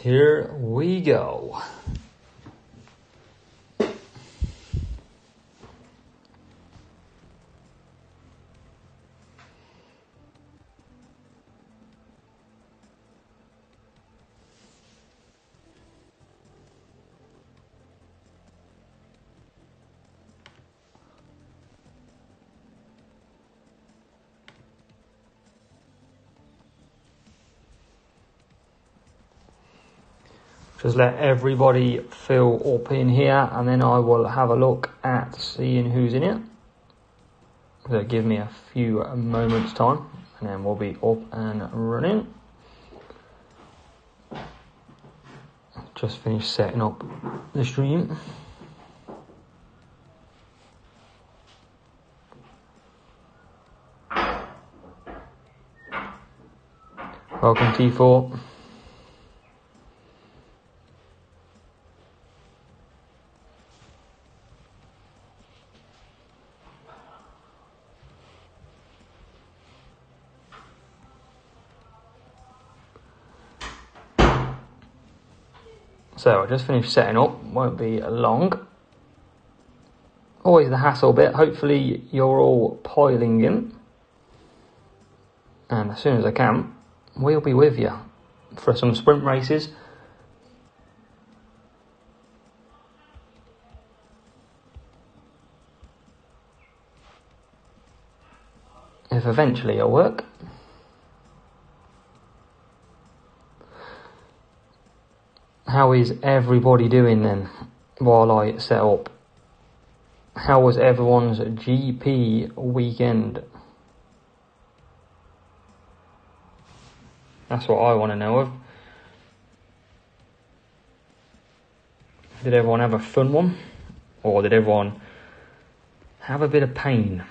Here we go. Just let everybody fill up in here, and then I will have a look at seeing who's in it. So give me a few moments time, and then we'll be up and running. Just finished setting up the stream. Welcome T4. So I just finished setting up, won't be long. Always the hassle bit. Hopefully you're all piling in. And as soon as I can, we'll be with you for some sprint races. If eventually it'll work. How is everybody doing then, while I set up? How was everyone's GP weekend? That's what I want to know of. Did everyone have a fun one? Or did everyone have a bit of pain?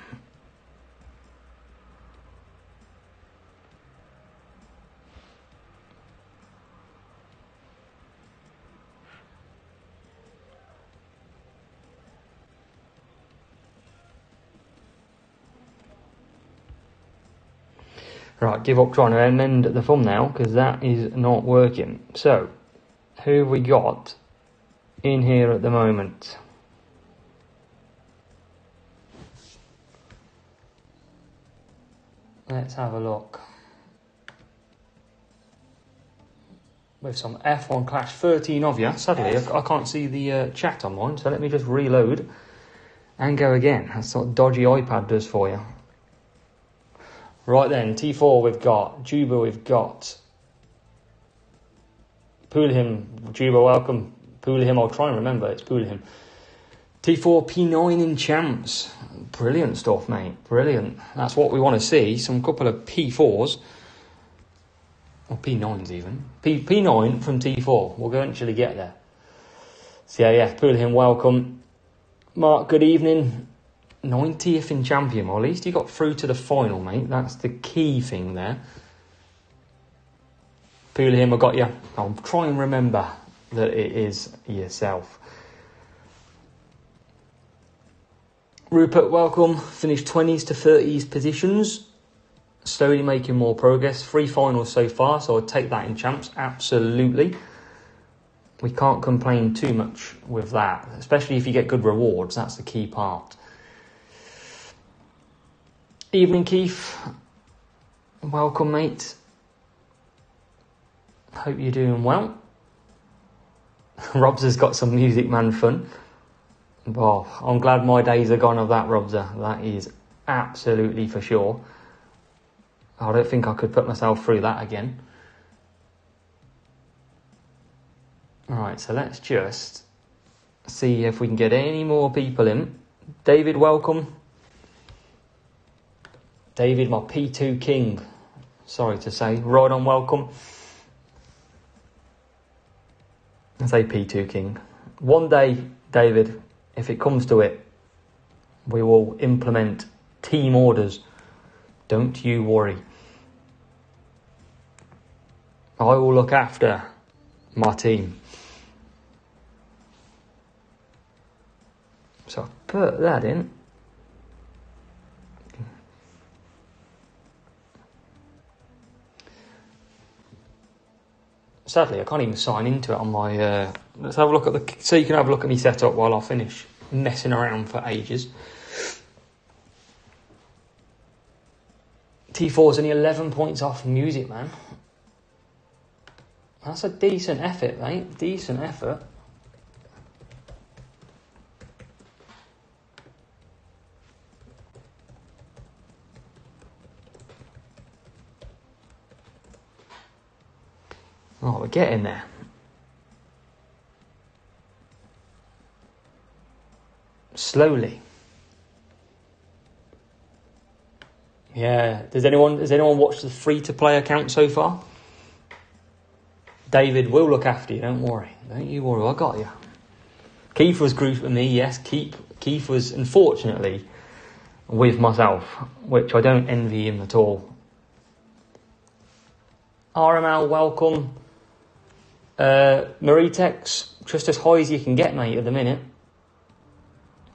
Right, give up trying to amend the thumbnail because that is not working. So, who have we got in here at the moment? Let's have a look. With some F1 Clash, 13 of you. Sadly, I can't see the chat on mine, so let me just reload and go again. That's what dodgy iPad does for you. Right then, T4 we've got, Juba we've got, Poolhim, Juba welcome, Poolhim, I'll try and remember, it's Poolhim. T4 P9 in champs, brilliant stuff mate, brilliant, that's what we want to see, some couple of P4s, or P9s even, P9 from T4, we'll eventually get there. So yeah, Poolhim welcome, Mark good evening. 90th in champion, or at least you got through to the final, mate. That's the key thing there. Poolhim, I got you. I'll try and remember that it is yourself. Rupert, welcome. Finished 20s to 30s positions. Slowly making more progress. 3 finals so far, so I'd take that in champs. Absolutely. We can't complain too much with that, especially if you get good rewards. That's the key part. Evening, Keith. Welcome, mate. Hope you're doing well. Robs has got some Music Man fun. Well, I'm glad my days are gone of that, Robser. That is absolutely for sure. I don't think I could put myself through that again. Alright, so let's just see if we can get any more people in. David, welcome. David, my P2 king. Sorry to say. Right on, welcome. I say P2 king. One day, David, if it comes to it, we will implement team orders. Don't you worry. I will look after my team. So I've put that in. Sadly, I can't even sign into it on my... let's have a look at the... So you can have a look at me setup while I finish messing around for ages. T4's only 11 points off Music Man. That's a decent effort, mate. Decent effort. Oh, we're getting there. Slowly. Yeah. Has anyone watched the free-to-play account so far? David will look after you, don't worry. Don't you worry, I got you. Keith was grouped with me, yes. Keith was, unfortunately, with myself, which I don't envy him at all. RML, welcome. Maritex, just as high as you can get, mate, at the minute.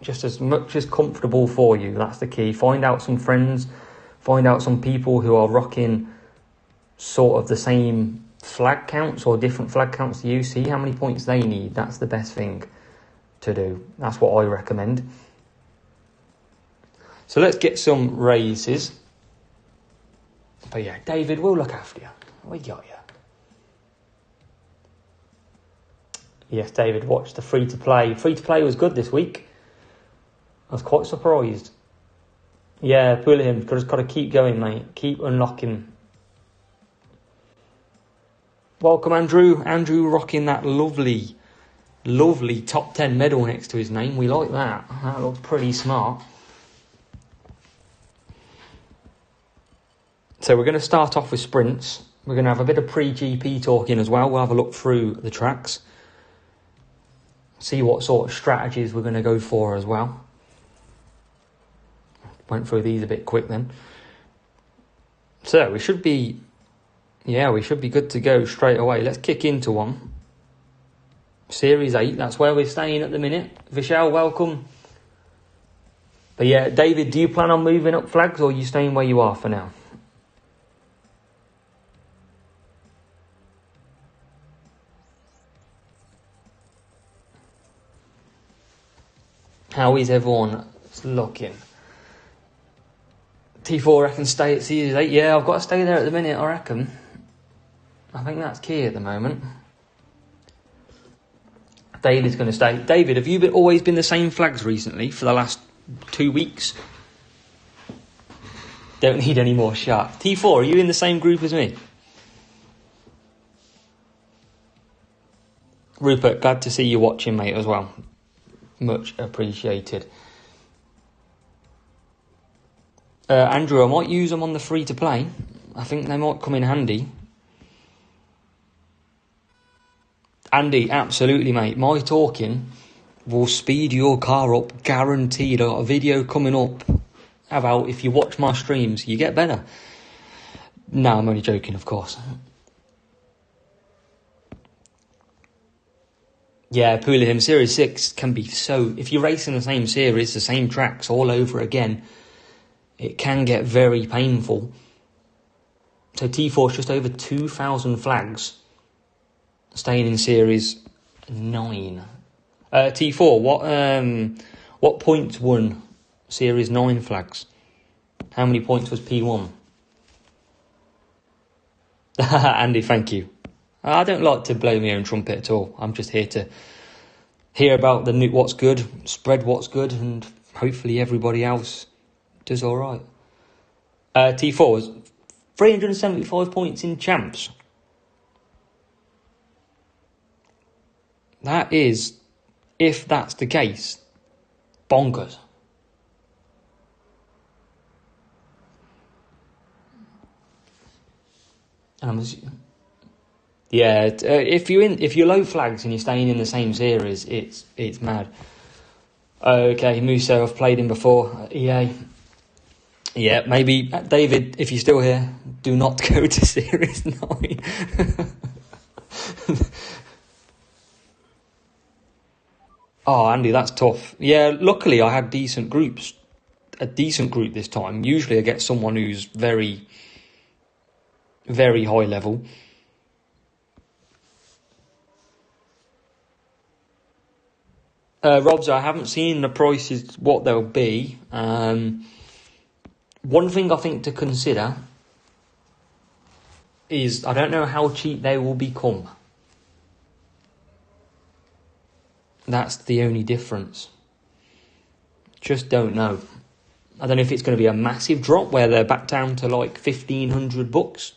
Just as much as comfortable for you, that's the key. Find out some friends, find out some people who are rocking sort of the same flag counts or different flag counts to you. See how many points they need. That's the best thing to do. That's what I recommend. So let's get some raises. But yeah, David, we'll look after you. We got you. Yes, David, watch the free-to-play. Free-to-play was good this week. I was quite surprised. Yeah, pull him. Just got to keep going, mate. Keep unlocking. Welcome, Andrew. Andrew rocking that lovely, lovely top 10 medal next to his name. We like that. That looks pretty smart. So we're going to start off with sprints. We're going to have a bit of pre-GP talking as well. We'll have a look through the tracks. See what sort of strategies we're going to go for as well. Went through these a bit quick then. So we should be good to go straight away. Let's kick into one. Series 8, that's where we're staying at the minute. Vishal, welcome. But yeah, David, do you plan on moving up flags or are you staying where you are for now? How is everyone looking? T4 reckons stay at Series 8. Yeah, I've got to stay there at the minute, I reckon. I think that's key at the moment. David's going to stay. David, have you always been the same flags recently for the last 2 weeks? Don't need any more sharp. T4, are you in the same group as me? Rupert, glad to see you watching, mate, as well. Much appreciated. Andrew, I might use them on the free-to-play. I think they might come in handy. Andy, absolutely, mate. My talking will speed your car up, guaranteed. I've got a video coming up about if you watch my streams, you get better. No, I'm only joking, of course. Yeah, Pulihim, Series 6 can be so... If you're racing the same series, the same tracks all over again, it can get very painful. So T4's just over 2,000 flags staying in Series 9. T4, what points won Series 9 flags? How many points was P1? Andy, thank you. I don't like to blow my own trumpet at all. I'm just here to hear about the new what's good, spread what's good, and hopefully everybody else does all right. T4 was 375 points in champs. That is, if that's the case, bonkers. Yeah, if you're low flags and you're staying in the same series, it's mad. Okay, Muso, I've played him before. EA. Yeah, maybe David, if you're still here, do not go to Series 9. Oh, Andy, that's tough. Yeah, luckily I had a decent group this time. Usually I get someone who's very, very high level. Robs, I haven't seen the prices, what they'll be. One thing I think to consider is I don't know how cheap they will become. That's the only difference. Just don't know. I don't know if it's going to be a massive drop where they're back down to like $1,500.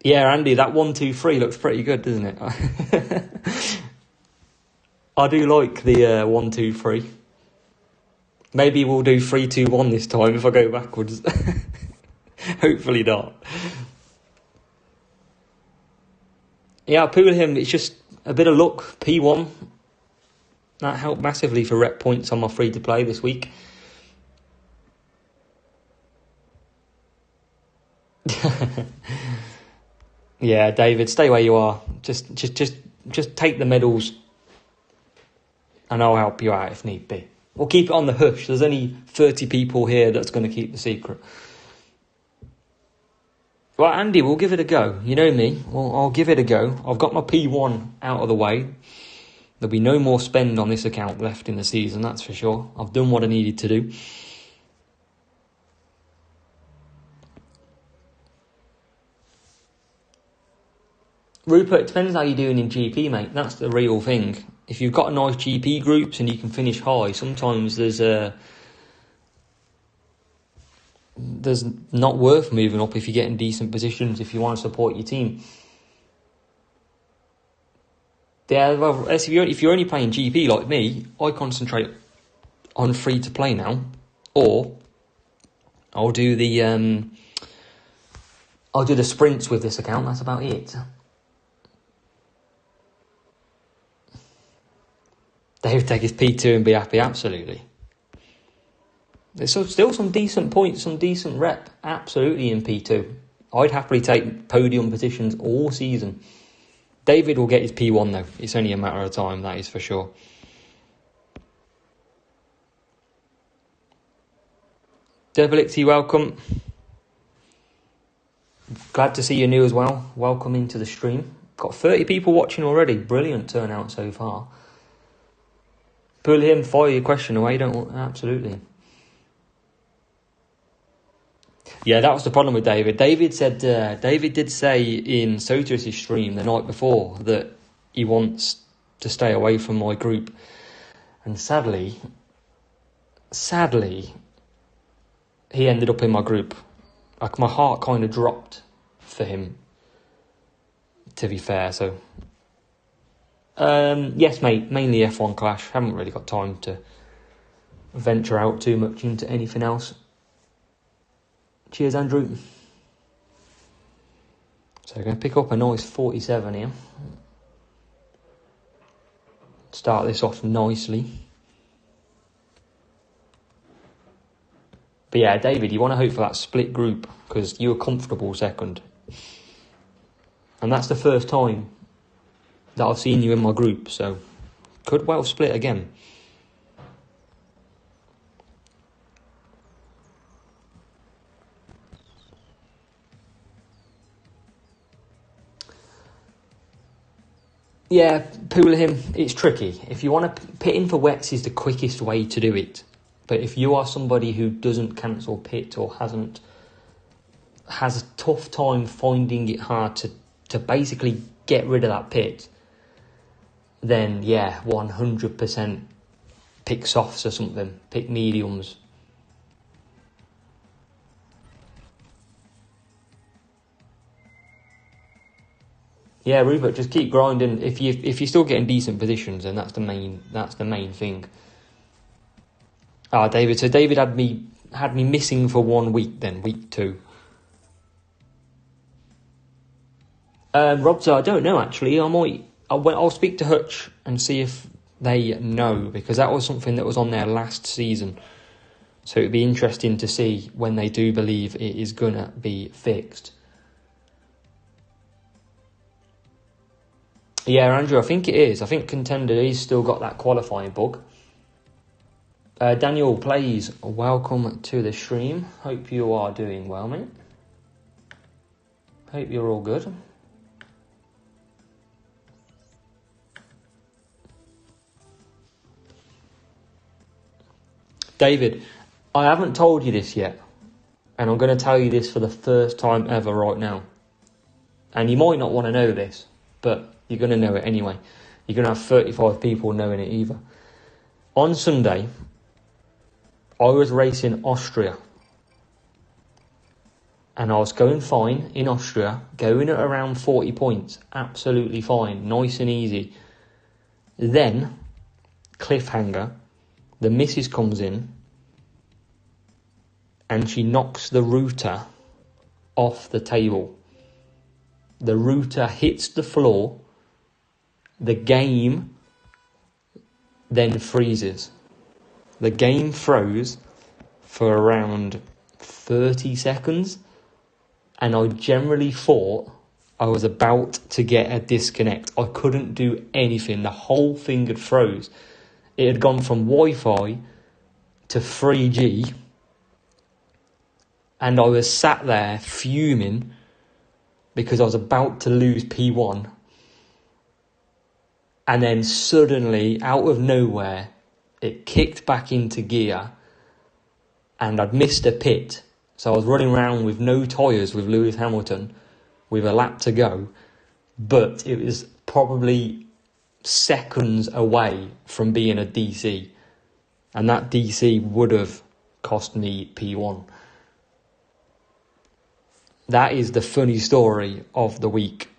Yeah, Andy, that 1-2-3 looks pretty good, doesn't it? I do like the 1-2-3. Maybe we'll do 3-2-1 this time if I go backwards. Hopefully not. Yeah, Pulham, it's just a bit of luck. P1. That helped massively for rep points on my free-to-play this week. Yeah, David, stay where you are. Just take the medals, and I'll help you out if need be. We'll keep it on the hush. There's only 30 people here that's going to keep the secret. Well, Andy, we'll give it a go. You know me. Well, I'll give it a go. I've got my P1 out of the way. There'll be no more spend on this account left in the season, that's for sure. I've done what I needed to do. Rupert, it depends how you're doing in GP, mate. That's the real thing. If you've got a nice GP groups and you can finish high, sometimes there's not worth moving up if you're getting decent positions if you want to support your team. Yeah, well, if you're only playing GP like me, I concentrate on free to play now, or I'll do the sprints with this account. That's about it. Dave take his P2 and be happy, absolutely. There's still some decent points, some decent rep, absolutely, in P2. I'd happily take podium positions all season. David will get his P1 though. It's only a matter of time, that is for sure. Devilixy, welcome. Glad to see you new as well. Welcome into the stream. Got 30 people watching already. Brilliant turnout so far. Pull him, fire your question away, don't absolutely. Yeah, that was the problem with David. David did say in Sotus' stream the night before that he wants to stay away from my group. And sadly, he ended up in my group. Like, my heart kind of dropped for him, to be fair, so... yes, mate, mainly F1 Clash. Haven't really got time to venture out too much into anything else. Cheers, Andrew. So we're going to pick up a nice 47 here. Start this off nicely. But yeah, David, you want to hope for that split group because you were comfortable second. And that's the first time that I've seen you in my group, so could well split again. Yeah, pool him, it's tricky. If you want to pit in for wets is the quickest way to do it. But if you are somebody who doesn't cancel pit or has a tough time finding it hard to basically get rid of that pit, then yeah, 100% pick softs or something, pick mediums. Yeah, Rupert, just keep grinding. If you're still getting decent positions, then that's the main thing. David. So David had me missing for 1 week. Then week 2. Rob, so I don't know actually. I'll speak to Hutch and see if they know, because that was something that was on there last season. So it'd be interesting to see when they do believe it is gonna be fixed. Yeah, Andrew, I think it is. I think Contender is still got that qualifying bug. Daniel Plays, welcome to the stream. Hope you are doing well, mate. Hope you're all good. David, I haven't told you this yet, and I'm going to tell you this for the first time ever right now. And you might not want to know this, but you're going to know it anyway. You're going to have 35 people knowing it either. On Sunday, I was racing Austria. And I was going fine in Austria, going at around 40 points. Absolutely fine, nice and easy. Then, cliffhanger, the missus comes in and she knocks the router off the table. The router hits the floor. The game then freezes. The game froze for around 30 seconds. And I generally thought I was about to get a disconnect. I couldn't do anything. The whole thing had froze. It had gone from Wi-Fi to 3G. And I was sat there fuming because I was about to lose P1. And then suddenly, out of nowhere, it kicked back into gear and I'd missed a pit. So I was running around with no tyres with Lewis Hamilton with a lap to go. But it was probably seconds away from being a DC. And that DC would have cost me P1. That is the funny story of the week.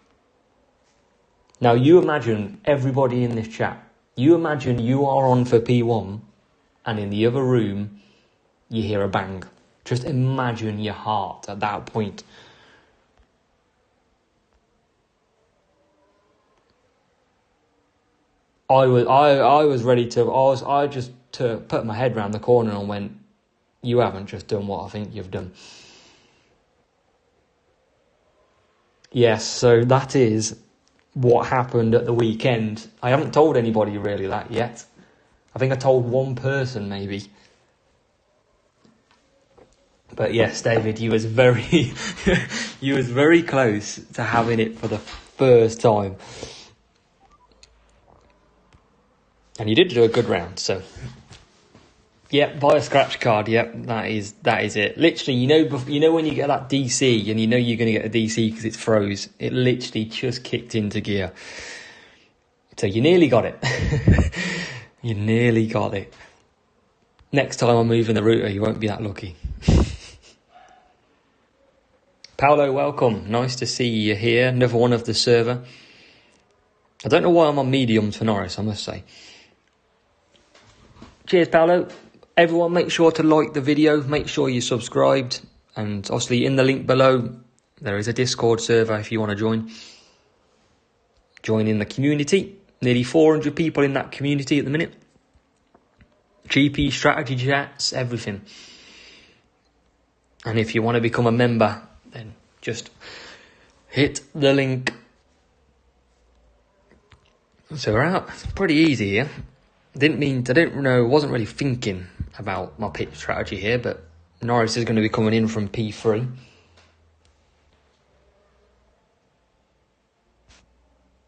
Now you imagine everybody in this chat. You imagine you are on for P1 and in the other room you hear a bang. Just imagine your heart at that point. I was ready to. I just put my head round the corner and went, "You haven't just done what I think you've done." Yes, so that is what happened at the weekend. I haven't told anybody really that yet. I think I told one person maybe. But yes, David, you was very close to having it for the first time. And you did do a good round, so yep, buy a scratch card. Yep, that is it. Literally, you know when you get that DC and you know you're going to get a DC because it's froze. It literally just kicked into gear. So you nearly got it. You nearly got it. Next time I'm moving the router, you won't be that lucky. Paolo, welcome. Nice to see you here. Another one of the server. I don't know why I'm on medium for Norris, I must say. Cheers, Paolo. Everyone, make sure to like the video. Make sure you're subscribed. And obviously, in the link below, there is a Discord server if you want to join. Join in the community. Nearly 400 people in that community at the minute. GP strategy chats, everything. And if you want to become a member, then just hit the link. So we're out. It's pretty easy here. Wasn't really thinking about my pit strategy here, but Norris is going to be coming in from P3.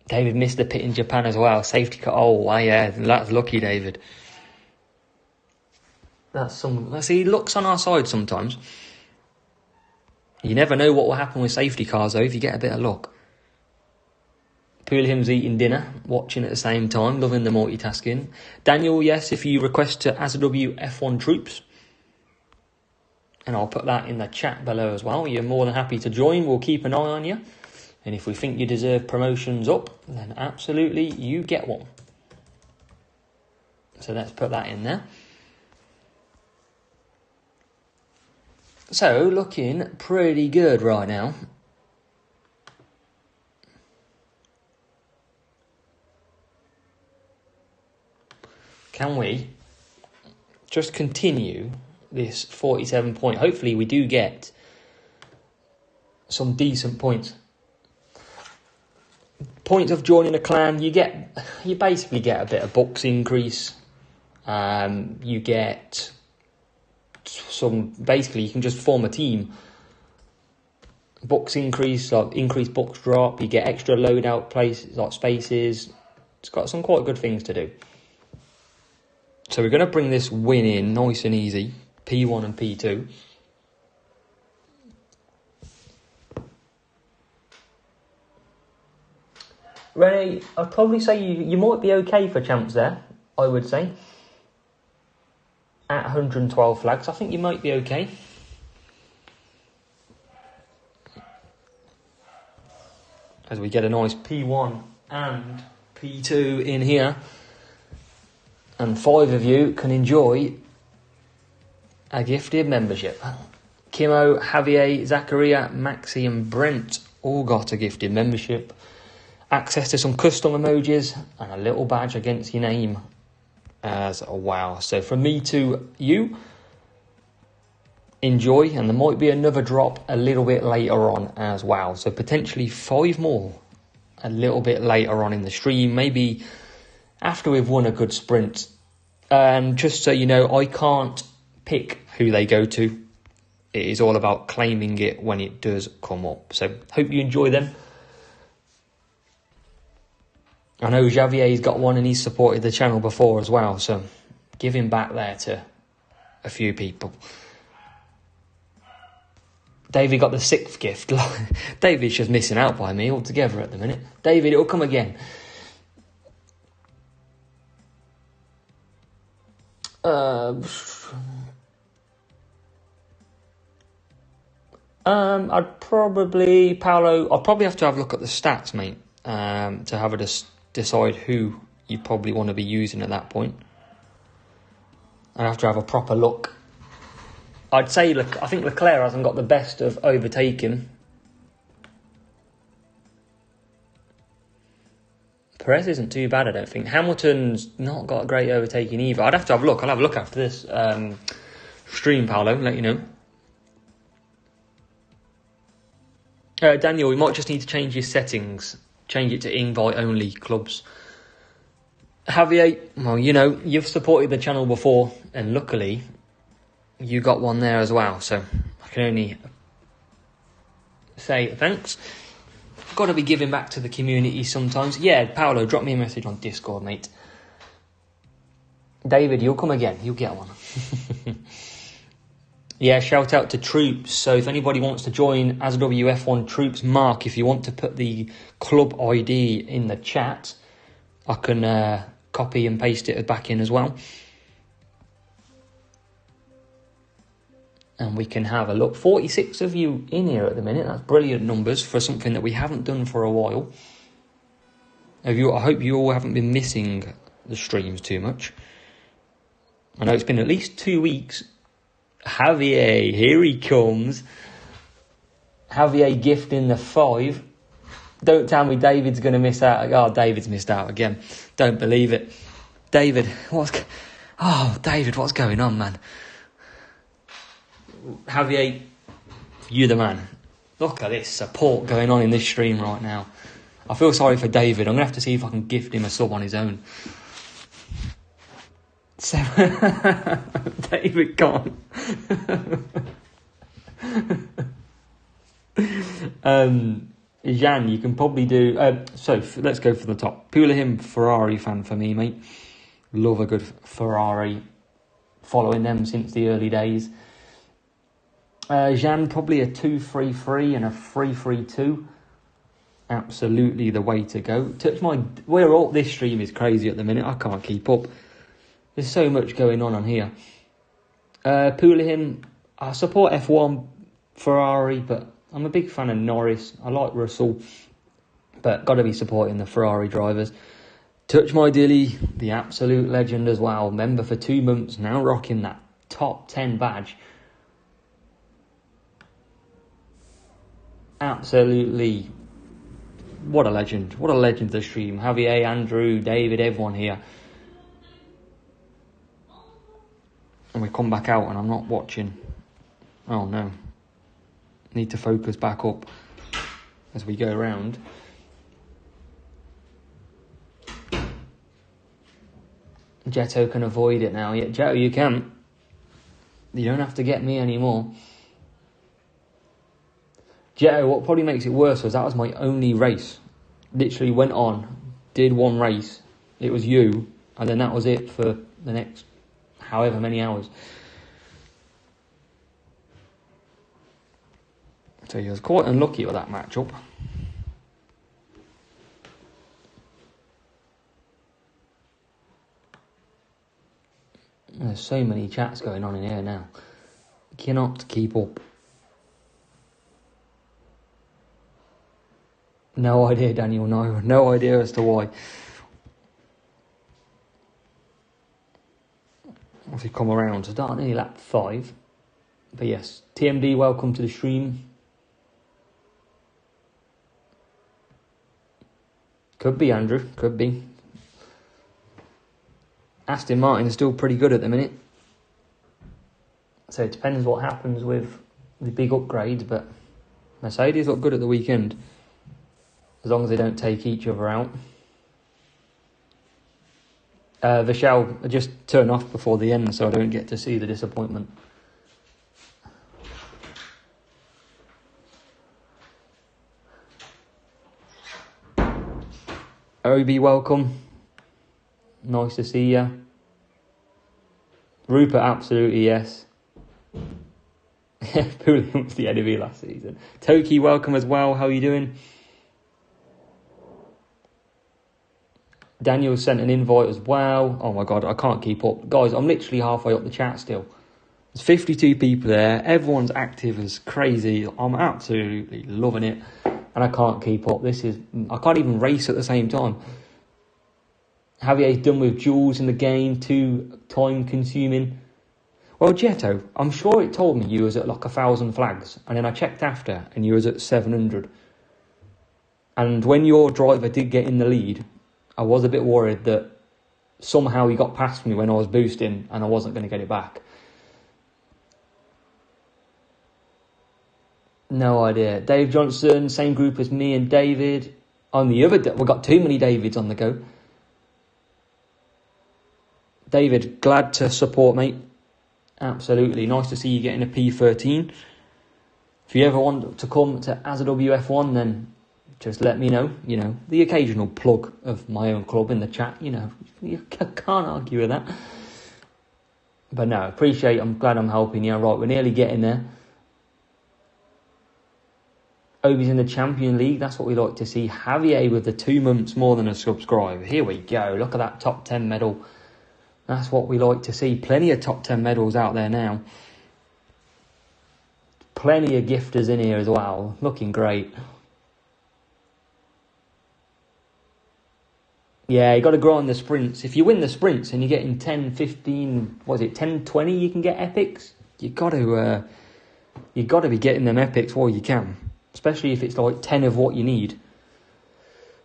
David missed the pit in Japan as well. Safety car. Oh, yeah, that's lucky, David. He looks on our side sometimes. You never know what will happen with safety cars, though, if you get a bit of luck. Poolham's eating dinner, watching at the same time, loving the multitasking. Daniel, yes, if you request to ASW F1 Troops, and I'll put that in the chat below as well. You're more than happy to join. We'll keep an eye on you. And if we think you deserve promotions up, then absolutely you get one. So let's put that in there. So, looking pretty good right now. Can we just continue this 47 point? Hopefully we do get some decent points. Points of joining a clan, you basically get a bit of bucks increase. You get basically you can just form a team. Bucks increase, like increased bucks drop, you get extra loadout places, like spaces. It's got some quite good things to do. So we're going to bring this win in nice and easy. P1 and P2. Rennie, I'd probably say you might be okay for champs there, I would say. At 112 flags, I think you might be okay. As we get a nice P1 and P2 in here. And 5 of you can enjoy a gifted membership. Kimo, Javier, Zachariah, Maxi and Brent all got a gifted membership. Access to some custom emojis and a little badge against your name as a wow. So from me to you, enjoy, and there might be another drop a little bit later on as well. So potentially 5 more a little bit later on in the stream, maybe after we've won a good sprint. And just so you know, I can't pick who they go to. It is all about claiming it when it does come up. So hope you enjoy them. I know Javier's got one and he's supported the channel before as well, so give him back there to a few people. David got the 6th gift. David's just missing out by me altogether at the minute. David, it'll come again. I'd probably have to have a look at the stats, mate, to have decide who you probably want to be using at that point. I'd have to have a proper look. I'd say, look, I think Leclerc hasn't got the best of overtaking. Perez isn't too bad, I don't think. Hamilton's not got a great overtaking either. I'd have to have a look. I'll have a look after this stream, Paolo, let you know. Daniel, we might just need to change your settings. Change it to invite-only clubs. Javier, well, you know, you've supported the channel before, and luckily, you got one there as well. So, I can only say thanks. Got to be giving back to the community sometimes. Yeah, Paolo, drop me a message on Discord, mate. David, you'll come again. You'll get one. Yeah, shout out to Troops. So if anybody wants to join as WF1 Troops, Mark, if you want to put the club ID in the chat, I can copy and paste it back in as well. And we can have a look. 46 of you in here at the minute. That's brilliant numbers for something that we haven't done for a while. I hope you all haven't been missing the streams too much. I know it's been at least 2 weeks. Javier, here he comes. Javier gifting the 5. Don't tell me David's going to miss out. Oh, David's missed out again. Don't believe it. David, David, what's going on, man? Javier, you're the man. Look at this support going on in this stream right now. I feel sorry for David. I'm going to have to see if I can gift him a sub on his own. So, David can't. Jan, you can probably do... so, let's go for the top. Pulihim, Ferrari fan for me, mate. Love a good Ferrari. Following them since the early days. Jan, probably a 2-3-3 and a 3-3-2. Absolutely the way to go. This stream is crazy at the minute. I can't keep up. There's so much going on here. Pulihim, I support F1, Ferrari, but I'm a big fan of Norris. I like Russell, but got to be supporting the Ferrari drivers. Touch My Dilly, the absolute legend as well. Member for 2 months, now rocking that top 10 badge. Absolutely, what a legend. What a legend to the stream. Javier, Andrew, David, everyone here. And we come back out and I'm not watching. Oh no. Need to focus back up as we go around. Jetto can avoid it now. Yeah, Jetto, you can. You don't have to get me anymore. Jetto, what probably makes it worse was that was my only race. Literally went on, did one race. It was you, and then that was it for the next however many hours. So he was quite unlucky with that matchup. There's so many chats going on in here now. Cannot keep up. No idea, Daniel. No idea as to why. If you come around, start nearly lap 5. But yes, TMD, welcome to the stream. Could be, Andrew. Could be. Aston Martin is still pretty good at the minute. So it depends what happens with the big upgrades, but Mercedes look good at the weekend. As long as they don't take each other out. Vishal, I just turn off before the end so I don't get to see the disappointment. Obi, welcome. Nice to see you. Rupert, absolutely yes. Pouliot was the enemy last season. Toki, welcome as well. How are you doing? Daniel sent an invite as well. Oh my God, I can't keep up. Guys, I'm literally halfway up the chat still. There's 52 people there. Everyone's active as crazy. I'm absolutely loving it. And I can't keep up. I can't even race at the same time. Javier's done with Jules in the game. Too time consuming. Well, Jetto, I'm sure it told me you was at like 1,000 flags. And then I checked after and you was at 700. And when your driver did get in the lead, I was a bit worried that somehow he got past me when I was boosting and I wasn't going to get it back. No idea. Dave Johnson, same group as me and David. On the other, we've got too many Davids on the go. David, glad to support, mate. Absolutely. Nice to see you getting a P13. If you ever want to come to AZWF1, then just let me know. You know, the occasional plug of my own club in the chat. You know, you can't argue with that. But no, appreciate. I'm glad I'm helping you. Right, we're nearly getting there. Obi's in the Champion League. That's what we like to see. Javier with the 2 months more than a subscriber. Here we go. Look at that top 10 medal. That's what we like to see. Plenty of top 10 medals out there now. Plenty of gifters in here as well. Looking great. Yeah, you got to grind the sprints. If you win the sprints and you're getting 10, 15, 10, 20, you can get epics. You got to be getting them epics while you can, especially if it's like 10 of what you need.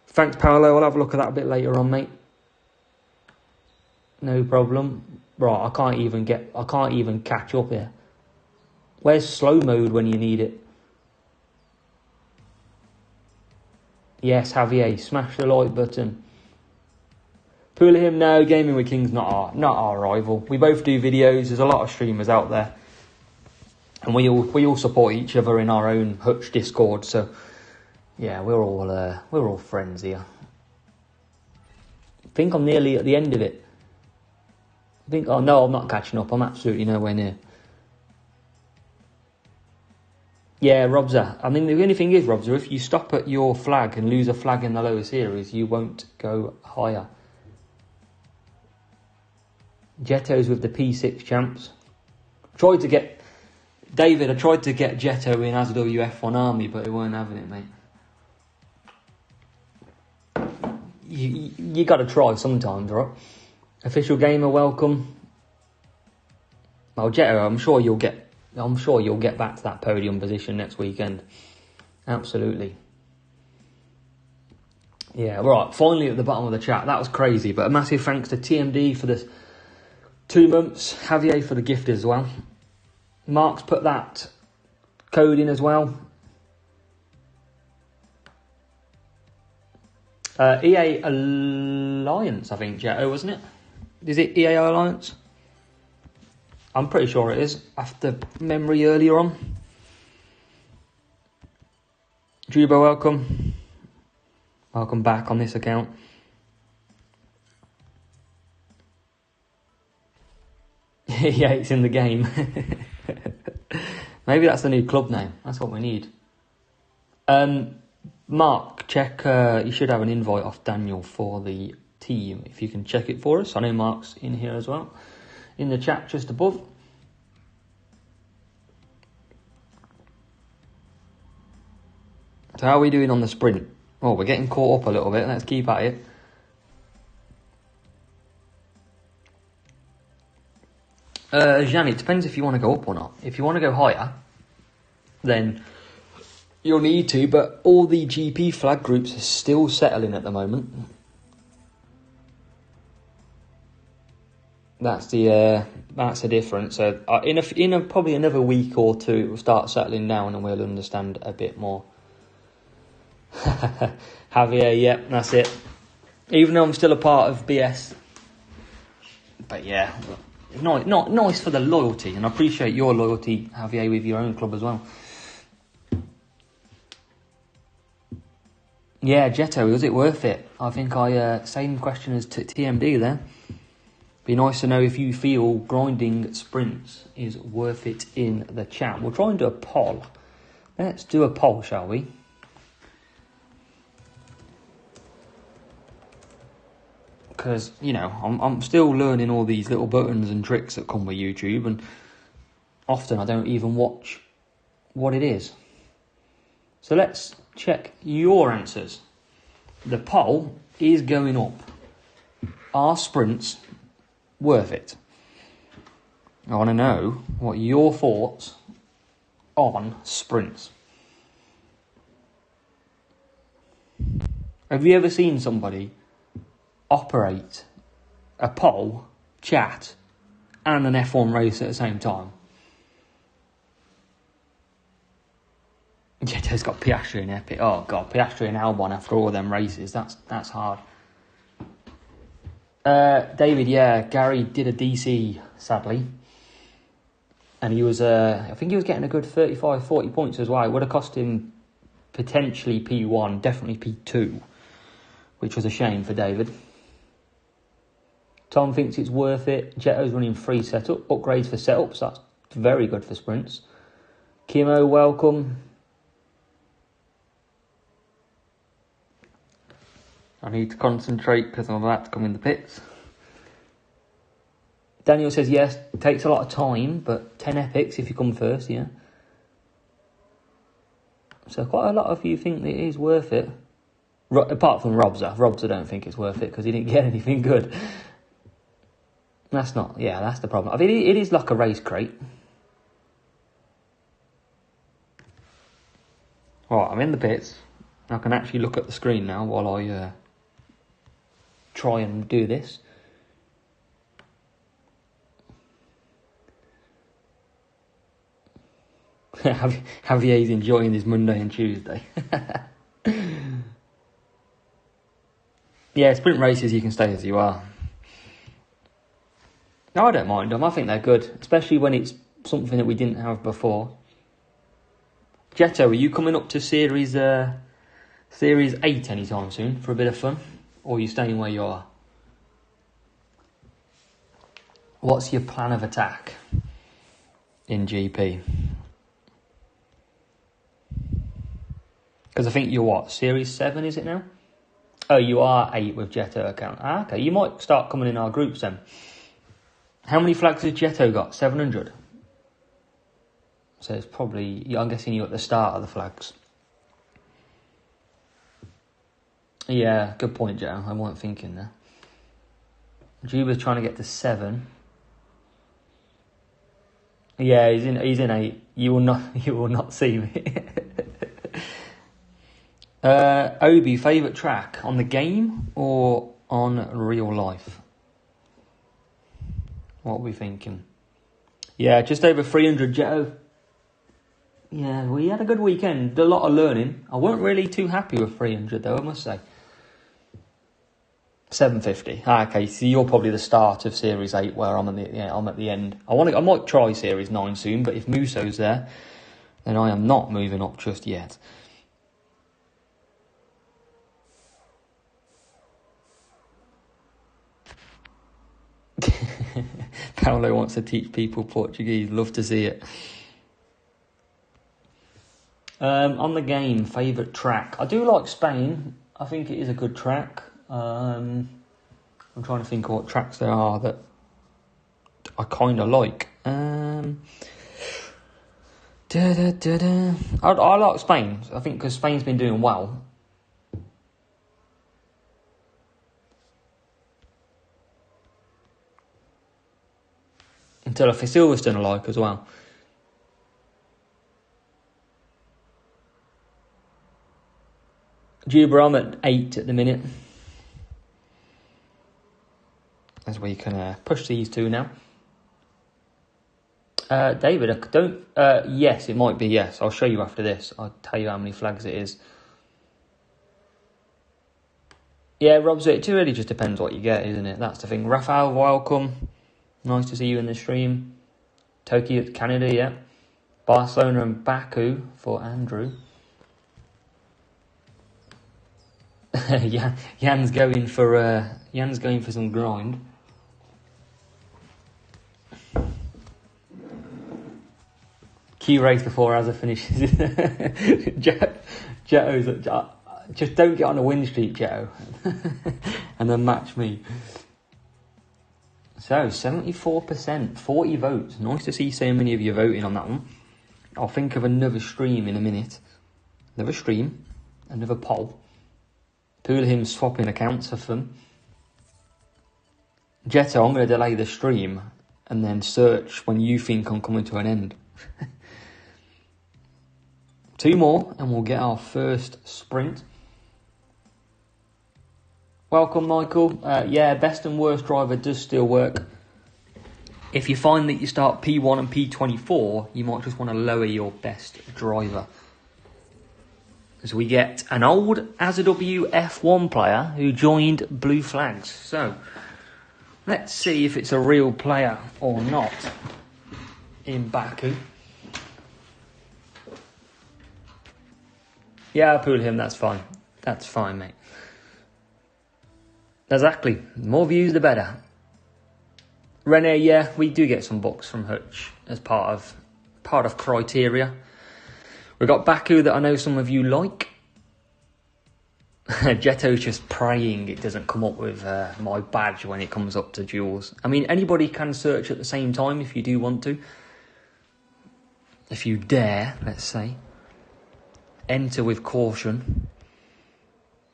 Thanks, Paolo. I'll have a look at that a bit later on, mate. No problem. Right, I can't even catch up here. Where's slow mode when you need it? Yes, Javier, smash the like button. Pouliot, no, Gaming with King's not our rival. We both do videos. There's a lot of streamers out there, and we all support each other in our own Hutch Discord. So yeah, we're all friends here. I think I'm nearly at the end of it. Oh no, I'm not catching up. I'm absolutely nowhere near. Yeah, Robza. I mean, the only thing is, Robza, if you stop at your flag and lose a flag in the lower series, you won't go higher. Jetto's with the P6 champs. I tried to get Jetto in AZWF1 Army, but he weren't having it, mate. You got to try sometimes, right? Official gamer, welcome. Well, Jetto, I'm sure you'll get back to that podium position next weekend. Absolutely. Yeah, right. Finally at the bottom of the chat. That was crazy, but a massive thanks to TMD for the 2 months. Javier for the gift as well. Mark's put that code in as well. EA Alliance, I think, Jetto, wasn't it? Is it EA Alliance? I'm pretty sure it is, after memory earlier on. Drubo, welcome. Welcome back on this account. Yeah, it's in the game. Maybe that's the new club name. That's what we need. Mark, check. You should have an invite off Daniel for the team. If you can check it for us. I know Mark's in here as well. In the chat just above. So how are we doing on the sprint? Oh, we're getting caught up a little bit. Let's keep at it. Jan, it depends if you want to go up or not. If you want to go higher, then you'll need to, but all the GP flag groups are still settling at the moment. That's the difference. So in probably another week or two, it will start settling down and we'll understand a bit more. Javier, yeah, that's it. Even though I'm still a part of BS, but yeah, not nice for the loyalty, and I appreciate your loyalty, Javier, with your own club as well. Yeah, Jetto, was it worth it? I think same question as TMD there. Be nice to know if you feel grinding sprints is worth it in the chat. We'll try and do a poll. Let's do a poll, shall we? Because, you know, I'm still learning all these little buttons and tricks that come with YouTube, and often I don't even watch what it is. So let's check your answers. The poll is going up. Are sprints worth it? I want to know what your thoughts on sprints. Have you ever seen somebody operate a poll, chat, and an F1 race at the same time? Jetto's got Piastri and Epic. Oh god, Piastri and Albon after all them races. That's hard. David, yeah, Gary did a DC, sadly. And he was, I think he was getting a good 35, 40 points as well. It would have cost him potentially P1, definitely P2, which was a shame for David. Tom thinks it's worth it. Jetto's running free setup, upgrades for setups. That's very good for sprints. Kimo, welcome. I need to concentrate because I'm about to come in the pits. Daniel says, yes, it takes a lot of time, but 10 epics if you come first, yeah. So quite a lot of you think that it is worth it. Apart from Robza. Robza don't think it's worth it because he didn't get anything good. That's the problem. I mean, it is like a race crate. Right, I'm in the pits. I can actually look at the screen now while I try and do this. Javier's enjoying his Monday and Tuesday. Yeah, sprint races you can stay as you are. No, I don't mind them. I think they're good, especially when it's something that we didn't have before. Jetto, are you coming up to Series 8 anytime soon for a bit of fun? Or are you staying where you are? What's your plan of attack in GP? Because I think you're what? Series 7, is it now? Oh, you are 8 with Jetto account. Ah, okay, you might start coming in our groups then. How many flags has Jetto got? 700? So it's probably, I'm guessing you're at the start of the flags. Yeah, good point, Joe. I wasn't thinking there. Juba's trying to get to 7. Yeah, he's in 8. You will not see me. Obi, favourite track on the game or on real life? What are we thinking? Yeah, just over 300 Jetto. Yeah, we had a good weekend. Did a lot of learning. I weren't really too happy with 300 though, I must say. 750. Okay, so you're probably the start of Series 8 where I'm at the end. I might try Series 9 soon, but if Muso's there, then I am not moving up just yet. Paolo wants to teach people Portuguese. Love to see it. On the game, favourite track. I do like Spain. I think it is a good track. I'm trying to think of what tracks there are that I kind of like. I like Spain. I think because Spain's been doing well. Until I think Silverstone I like as well. Juba, I'm at 8 at the minute. As we can push these two now. David, I don't... yes, it might be, yes. I'll show you after this. I'll tell you how many flags it is. Yeah, Rob's, it really just depends what you get, isn't it? That's the thing. Rafael, welcome. Nice to see you in the stream. Tokyo, Canada, yeah. Barcelona and Baku for Andrew. Yeah, Jan's going for some grind. Key race before Azza finishes. Jetto's just don't get on a win streak, Jetto, and then match me. So 74%, 40 votes. Nice to see so many of you voting on that one. I'll think of another stream in a minute. Another stream, another poll. Poolhim swapping accounts of them. Jetto, I'm going to delay the stream and then search when you think I'm coming to an end. 2 more and we'll get our first sprint. Welcome, Michael. Yeah, best and worst driver does still work. If you find that you start P1 and P24, you might just want to lower your best driver. As we get an old AZW F1 player who joined Blue Flags. So, let's see if it's a real player or not in Baku. Yeah, I'll pull him, that's fine. That's fine, mate. Exactly. The more views, the better. Rene, yeah, we do get some books from Hutch as part of criteria. We've got Baku that I know some of you like. Jetto's just praying it doesn't come up with my badge when it comes up to duels. I mean, anybody can search at the same time if you do want to. If you dare, let's say. Enter with caution.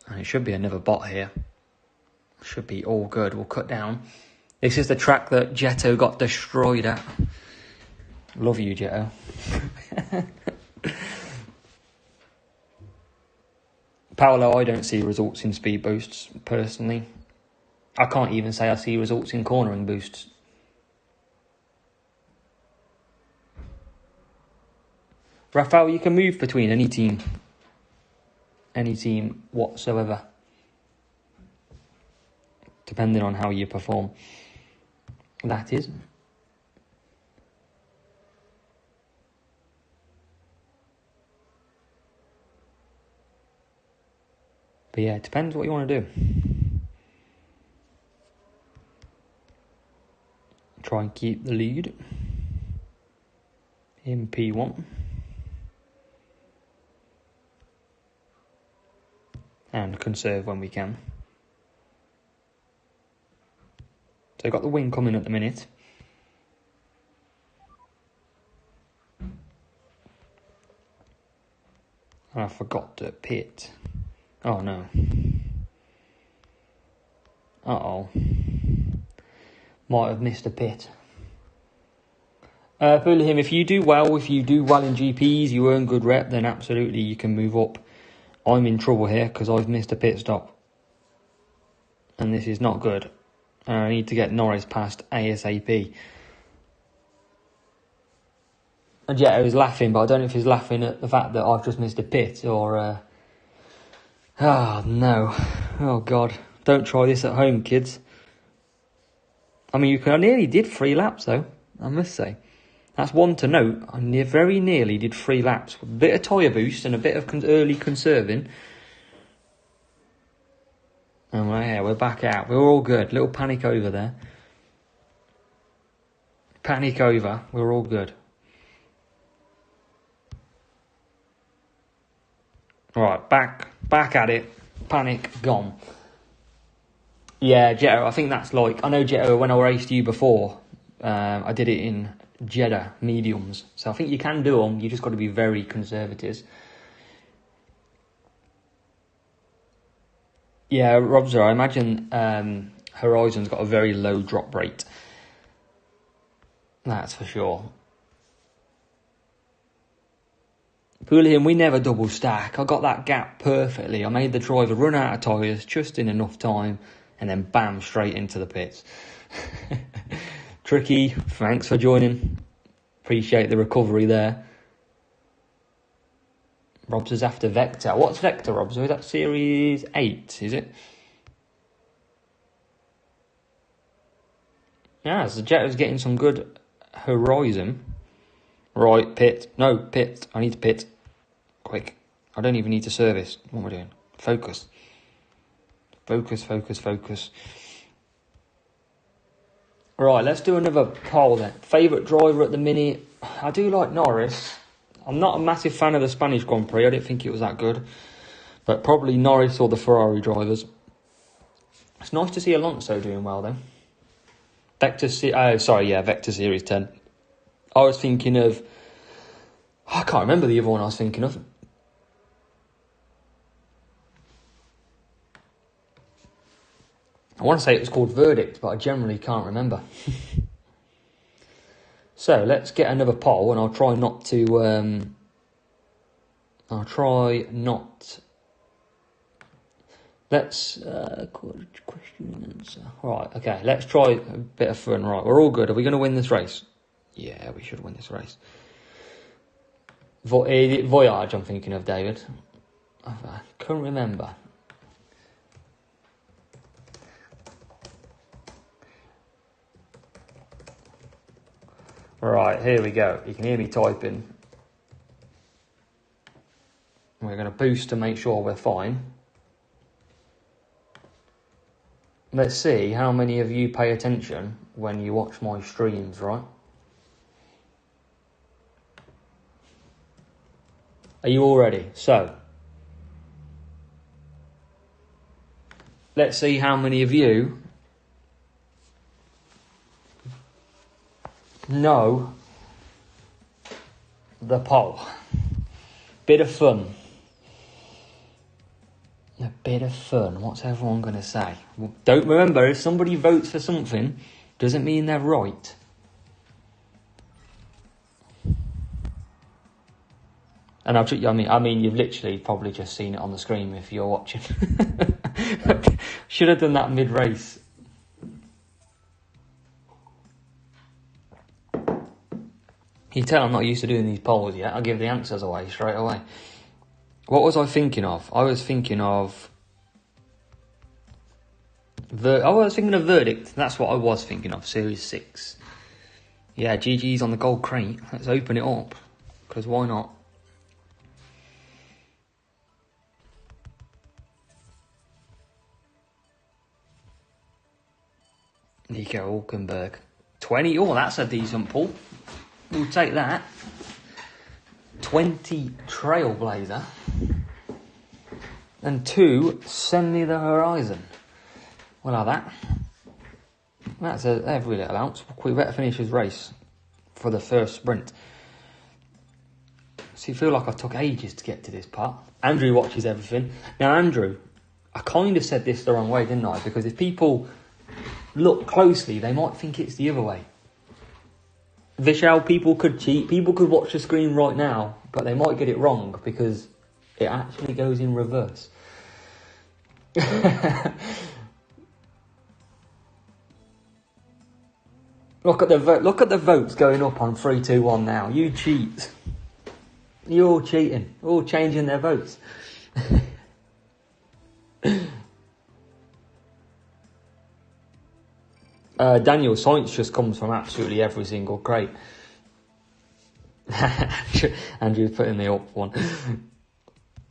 And it should be another bot here. Should be all good. We'll cut down. This is the track that Jetto got destroyed at. Love you, Jetto. Paolo, I don't see results in speed boosts, personally. I can't even say I see results in cornering boosts. Rafael, you can move between any team. Any team whatsoever. Depending on how you perform. That is. But yeah, it depends what you want to do. Try and keep the lead in P1. And conserve when we can. So I've got the win coming at the minute. And I forgot to pit. Oh no. Uh-oh. Might have missed a pit. Fulham, if you do well in GPs, you earn good rep, then absolutely you can move up. I'm in trouble here because I've missed a pit stop. And this is not good. I need to get Norris past ASAP. And yeah, he was laughing, but I don't know if he's laughing at the fact that I've just missed a pit or... Oh, no. Oh, God. Don't try this at home, kids. I mean, I nearly did 3 laps, though, I must say. That's one to note. I very nearly did 3 laps. With a bit of tyre boost and a bit of early conserving. And yeah, we're back out. We're all good. Little panic over there. Panic over. We're all good. Right, back at it. Panic gone. Yeah, Jetta. I think that's like, I know Jetta, when I raced you before, I did it in Jeddah mediums. So I think you can do them. You just got to be very conservative. Yeah, Robzer, I imagine Horizon's got a very low drop rate. That's for sure. Pulliam, we never double stack. I got that gap perfectly. I made the driver run out of tyres just in enough time and then bam, straight into the pits. Tricky, thanks for joining. Appreciate the recovery there. Robzer's after Vector. What's Vector, Robzer? Is that Series 8, is it? Yeah, so Jetta's getting some good Horizon. Right, pit. No, pit. I need to pit. Quick. I don't even need to service. What am I doing? Focus. Focus. Right, let's do another poll then. Favourite driver at the minute? I do like Norris. I'm not a massive fan of the Spanish Grand Prix. I didn't think it was that good. But probably Norris or the Ferrari drivers. It's nice to see Alonso doing well then. Vector Series 10. I was thinking of... I can't remember the other one I was thinking of. I want to say it was called Verdict, but I generally can't remember. So, let's get another poll, and I'll try not to... Let's... question and answer. Right, okay, let's try a bit of fun. Right, we're all good. Are we going to win this race? Yeah, we should win this race. Voyage, I'm thinking of, David. I couldn't remember. Right, here we go. You can hear me typing. We're going to boost to make sure we're fine. Let's see how many of you pay attention when you watch my streams, right? Are you all ready? So, let's see how many of you know the poll. Bit of fun. A bit of fun. What's everyone going to say? Well, don't remember, if somebody votes for something, doesn't mean they're right. And I mean, you've literally probably just seen it on the screen if you're watching. Should have done that mid-race. You tell I'm not used to doing these polls yet. I'll give the answers away straight away. What was I thinking of? I was thinking of Verdict. That's what I was thinking of. Series 6. Yeah, GG's on the gold crate. Let's open it up. Because why not? Nico Hulkenberg. 20. Oh, that's a decent pull. We'll take that. 20 Trailblazer. And 2 Send Me the Horizon. We'll have that. That's every little ounce. We better finish his race for the first sprint. So you feel like I took ages to get to this part. Andrew watches everything. Now, Andrew, I kind of said this the wrong way, didn't I? Because if people look closely, they might think it's the other way. Vishal, people could cheat. People could watch the screen right now, but they might get it wrong because it actually goes in reverse. Look at the votes going up on 3, 2, 1 now. You cheat. You're all cheating. All changing their votes. Daniel, science just comes from absolutely every single crate. Andrew's putting the up one.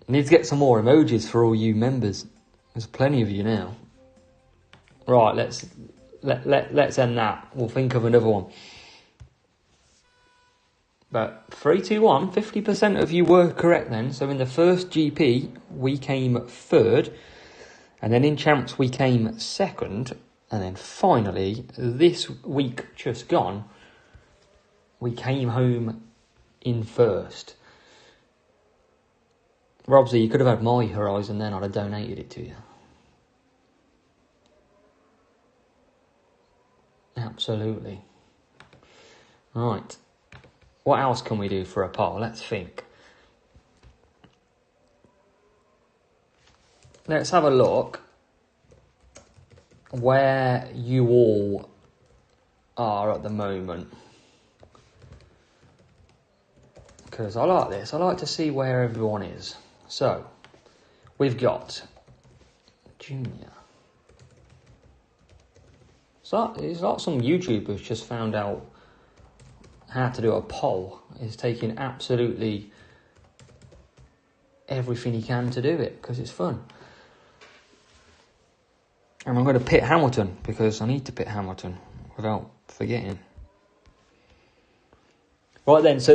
Need to get some more emojis for all you members. There's plenty of you now. Right, let's end that. We'll think of another one. But 3, 2, 1, 50% of you were correct then. So in the first GP, we came third. And then in Champs, we came second. And then finally, this week just gone, we came home in first. Robsy, you could have had my Horizon then. I'd have donated it to you. Absolutely. Right. What else can we do for a poll? Let's think. Let's have a look where you all are at the moment. Because I like this. I like to see where everyone is. So, we've got Junior. So, it's like some YouTubers just found out how to do a poll. Is taking absolutely everything he can to do it because it's fun. And I'm going to pit Hamilton because I need to pit Hamilton without forgetting. Right then, so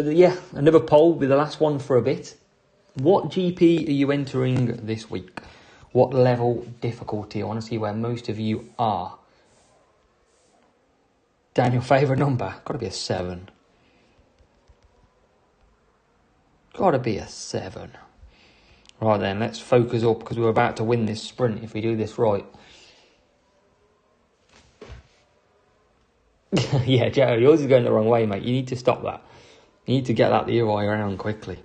another poll with the last one for a bit. What GP are you entering this week? What level difficulty? I want to see where most of you are. Daniel, favourite number? Got to be a 7. Got to be a 7. Right then, let's focus up because we're about to win this sprint if we do this right. Yeah, Joe, yours is going the wrong way, mate. You need to stop that. You need to get that the other way around quickly.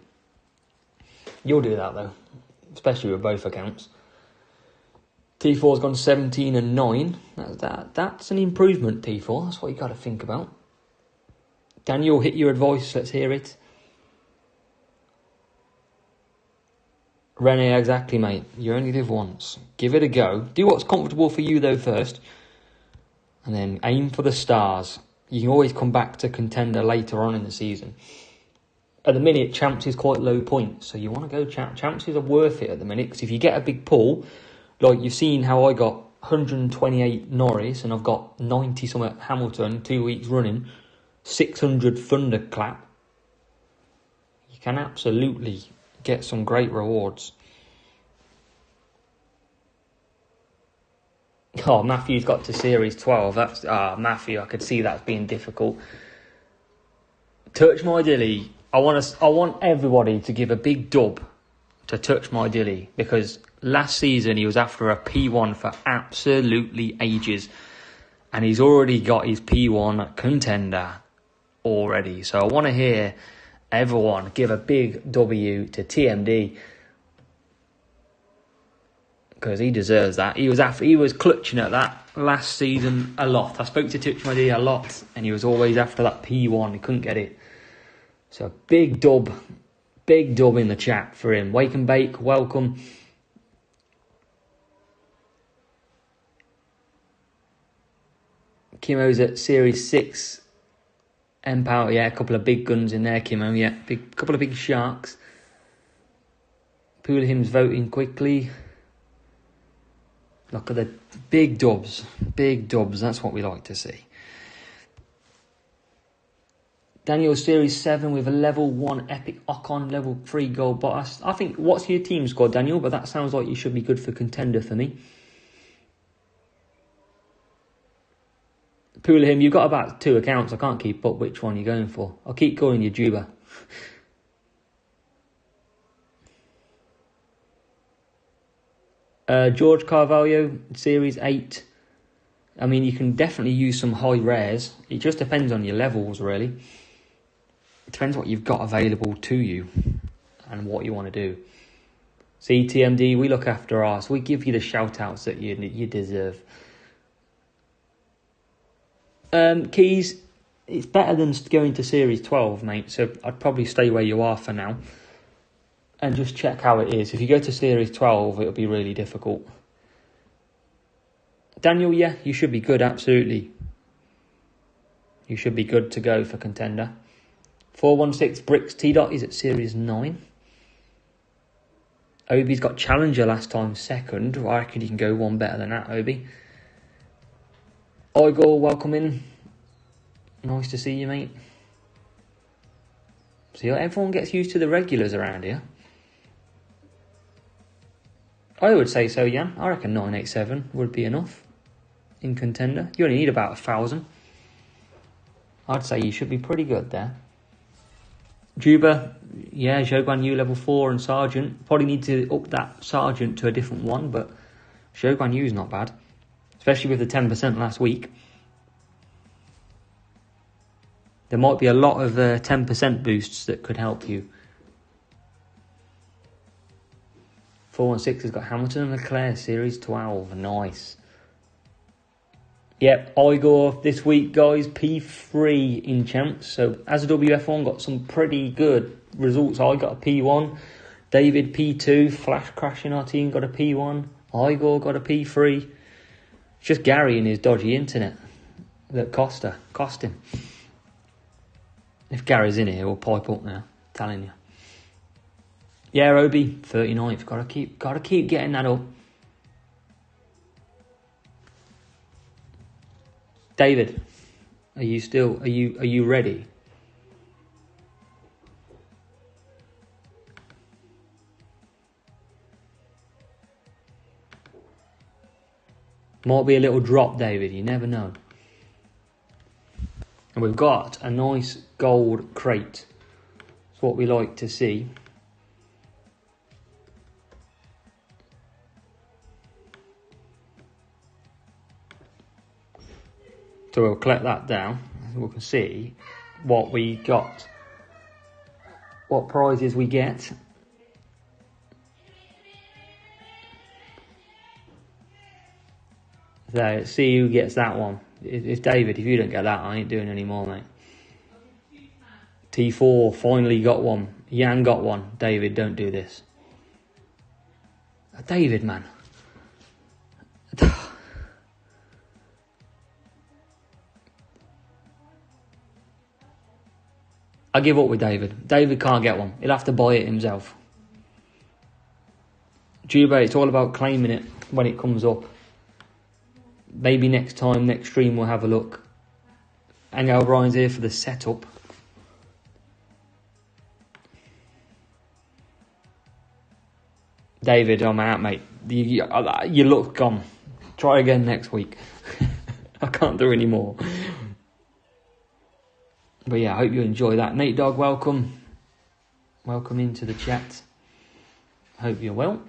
You'll do that, though. Especially with both accounts. T4's gone 17 and 9. That's an improvement, T4. That's what you got to think about. Daniel, hit your advice. Let's hear it. Rene, exactly, mate. You only live once. Give it a go. Do what's comfortable for you, though, first. And then aim for the stars. You can always come back to contender later on in the season. At the minute, Champs is quite low points. So you want to go Champs. Champs are worth it at the minute. Because if you get a big pull, like you've seen how I got 128 Norris and I've got 90 something Hamilton 2 weeks running, 600 Thunderclap. You can absolutely get some great rewards. Oh, Matthew's got to Series 12. That's Matthew, I could see that being difficult. Touch My Dilly. I want everybody to give a big dub to Touch My Dilly because last season he was after a P1 for absolutely ages. And he's already got his P1 contender already. So I want to hear everyone give a big W to TMD. Because he deserves that. He was clutching at that last season a lot. I spoke to Touch My Dilly a lot. And he was always after that P1. He couldn't get it. So big dub in the chat for him. Wake and Bake, welcome. Kimo's at Series 6. Empower, yeah, a couple of big guns in there, Kimo, yeah. Couple of big sharks. Poolhim's voting quickly. Look at the big dubs. Big dubs, that's what we like to see. Daniel Series 7 with a level 1 epic Ocon, level 3 gold boss. I think, what's your team squad, Daniel? But that sounds like you should be good for contender for me. Poolhim, you've got about 2 accounts. I can't keep up which one you're going for. I'll keep calling you Juba. George Carvalho, Series 8. I mean, you can definitely use some high rares. It just depends on your levels, really. It depends what you've got available to you and what you want to do. CTMD, we look after ours. We give you the shout-outs that you deserve. Keys, it's better than going to Series 12, mate. So I'd probably stay where you are for now. And just check how it is. If you go to Series 12, it'll be really difficult. Daniel, yeah, you should be good, absolutely. You should be good to go for contender. 416 Bricks T-Dot is at Series 9. Obi's got Challenger last time, second. I reckon you can go one better than that, Obi. Igor, welcome in. Nice to see you, mate. See, everyone gets used to the regulars around here. I would say so, Jan. I reckon 987 would be enough in contender. You only need about 1,000. I'd say you should be pretty good there. Juba, yeah, Zhou Guan Yu level 4 and Sergeant. Probably need to up that Sergeant to a different one, but Zhou Guan Yu's not bad. Especially with the 10% last week. There might be a lot of 10% boosts that could help you. 416 has got Hamilton and Leclerc, Series 12. Nice. Yep, Igor this week, guys, P3 in champs. So as a WF1, got some pretty good results. I got a P1. David P2. Flash Crash in our team got a P1. Igor got a P3. It's just Gary and his dodgy internet that cost him. If Gary's in here, we'll pipe up now. Telling you. Yeah, Obi, 39th. Gotta keep getting that up. David, are you ready? Might be a little drop, David, you never know. And we've got a nice gold crate. That's what we like to see. So we'll collect that down. We can see what we got. What prizes we get. So let's see who gets that one. It's David. If you don't get that, I ain't doing any more, mate. T4 finally got one. Yan got one. David, don't do this. David, man. I give up with David. David can't get one. He'll have to buy it himself. Juba, it's all about claiming it when it comes up. Maybe next time, next stream, we'll have a look. Angel O'Brien's here for the setup. David, I'm out, mate. You look gone. Try again next week. I can't do any more. But yeah, I hope you enjoy that. Nate Dog, welcome. Welcome into the chat. Hope you're well.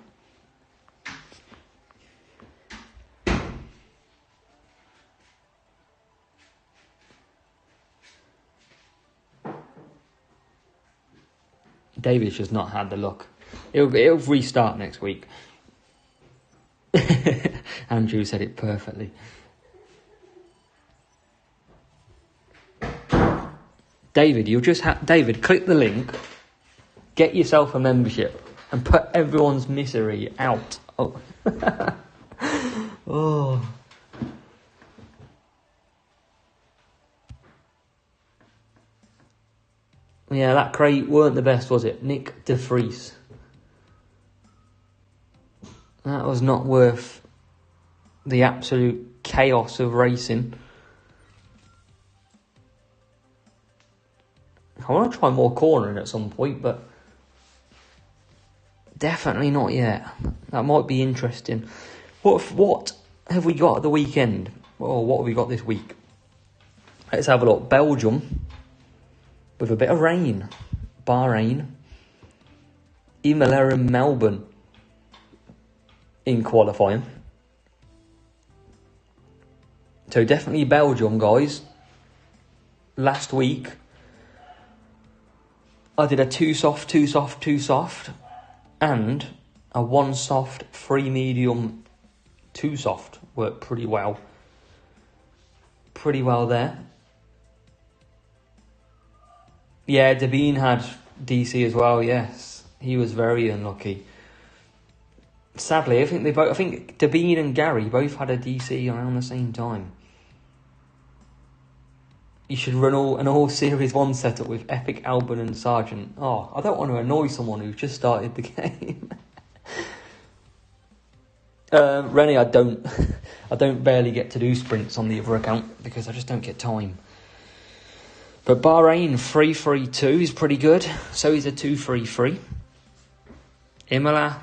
David's just not had the luck. It'll restart next week. Andrew said it perfectly. David, you'll just David, click the link, get yourself a membership, and put everyone's misery out. Oh. Oh. Yeah, that crate weren't the best, was it? Nick De Vries. That was not worth the absolute chaos of racing. I want to try more cornering at some point, but definitely not yet. That might be interesting. What have we got at the weekend? Or what have we got this week? Let's have a look. Belgium, with a bit of rain. Bahrain. Imola and Melbourne in qualifying. So definitely Belgium, guys. Last week, I did a 2 soft, 2 soft, 2 soft, and a 1 soft, 3 medium, 2 soft. Worked pretty well. Pretty well there. Yeah, Devine had DC as well, yes. He was very unlucky. Sadly, I think Devine and Gary both had a DC around the same time. You should run an all Series 1 setup with Epic, Albon and Sargent. Oh, I don't want to annoy someone who's just started the game. Rennie, I don't barely get to do sprints on the other account because I just don't get time. But Bahrain 3-3-2 is pretty good. So is a 2-3-3. Imola,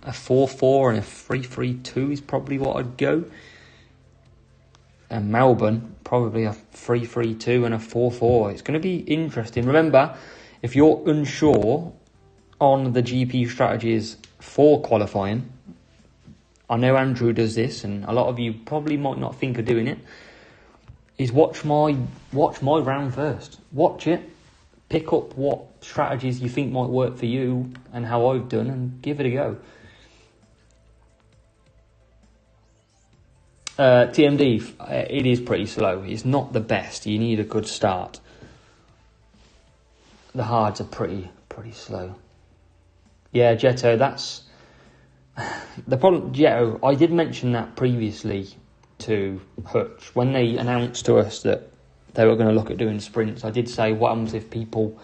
a 4-4 and a 3-3-2 is probably what I'd go. And Melbourne, probably a 3-3-2 and a 4-4. It's going to be interesting. Remember, if you're unsure on the GP strategies for qualifying, I know Andrew does this, and a lot of you probably might not think of doing it, is watch my round first. Watch it, pick up what strategies you think might work for you and how I've done, and give it a go. TMD, it is pretty slow. It's not the best. You need a good start. The hards are pretty slow. Yeah, Jetto, that's the problem. Jetto, I did mention that previously to Hutch when they announced to us that they were going to look at doing sprints. I did say, what happens if people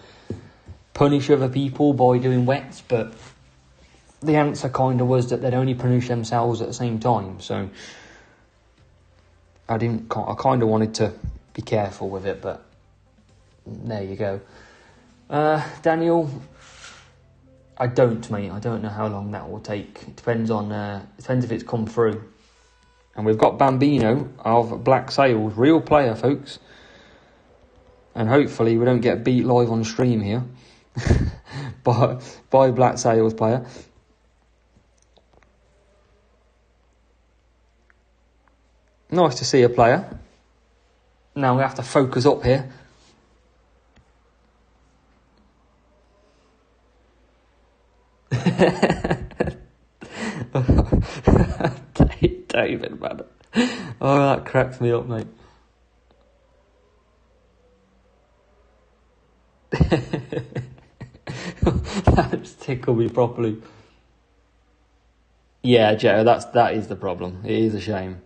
punish other people by doing wets? But the answer kind of was that they'd only punish themselves at the same time. So I kind of wanted to be careful with it, but there you go. Daniel, I don't know how long that will take. It depends if it's come through. And we've got Bambino of Black Sails, real player, folks. And hopefully we don't get beat live on stream here by Black Sails player. Nice to see a player. Now we have to focus up here. David, man. Oh, that cracks me up, mate. That's tickled me properly. Yeah, Joe, that is the problem. It is a shame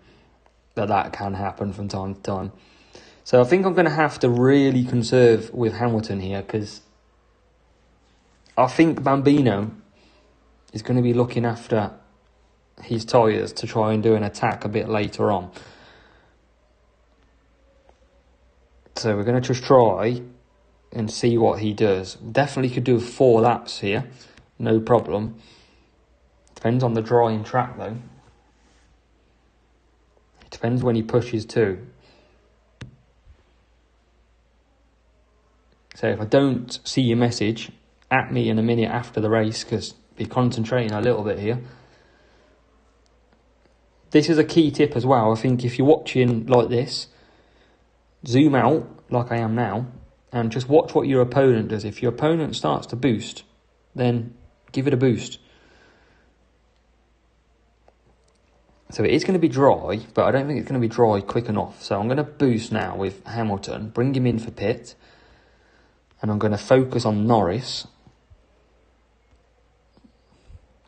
that can happen from time to time. So I think I'm going to have to really conserve with Hamilton here, because I think Bambino is going to be looking after his tyres to try and do an attack a bit later on. So we're going to just try and see what he does. Definitely could do 4 laps here, no problem. Depends on the drying track though. It depends when he pushes too. So if I don't see your message, at me in a minute after the race, because be concentrating a little bit here. This is a key tip as well. I think if you're watching like this, zoom out like I am now and just watch what your opponent does. If your opponent starts to boost, then give it a boost. So it is going to be dry, but I don't think it's going to be dry quick enough. So I'm going to boost now with Hamilton, bring him in for pit, and I'm going to focus on Norris,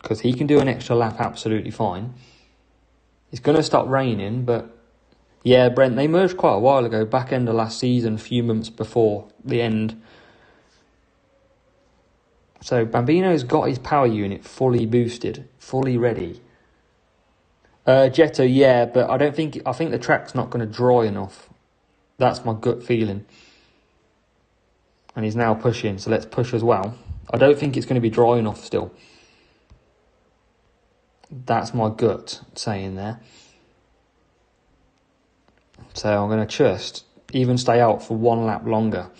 because he can do an extra lap absolutely fine. It's going to stop raining, but yeah, Brent, they merged quite a while ago, back end of last season, a few months before the end. So Bambino's got his power unit fully boosted, fully ready. Jetto, yeah, but I think the track's not going to dry enough. That's my gut feeling. And he's now pushing, so let's push as well. I don't think it's going to be dry enough still. That's my gut saying there. So I'm going to just even stay out for 1 lap longer.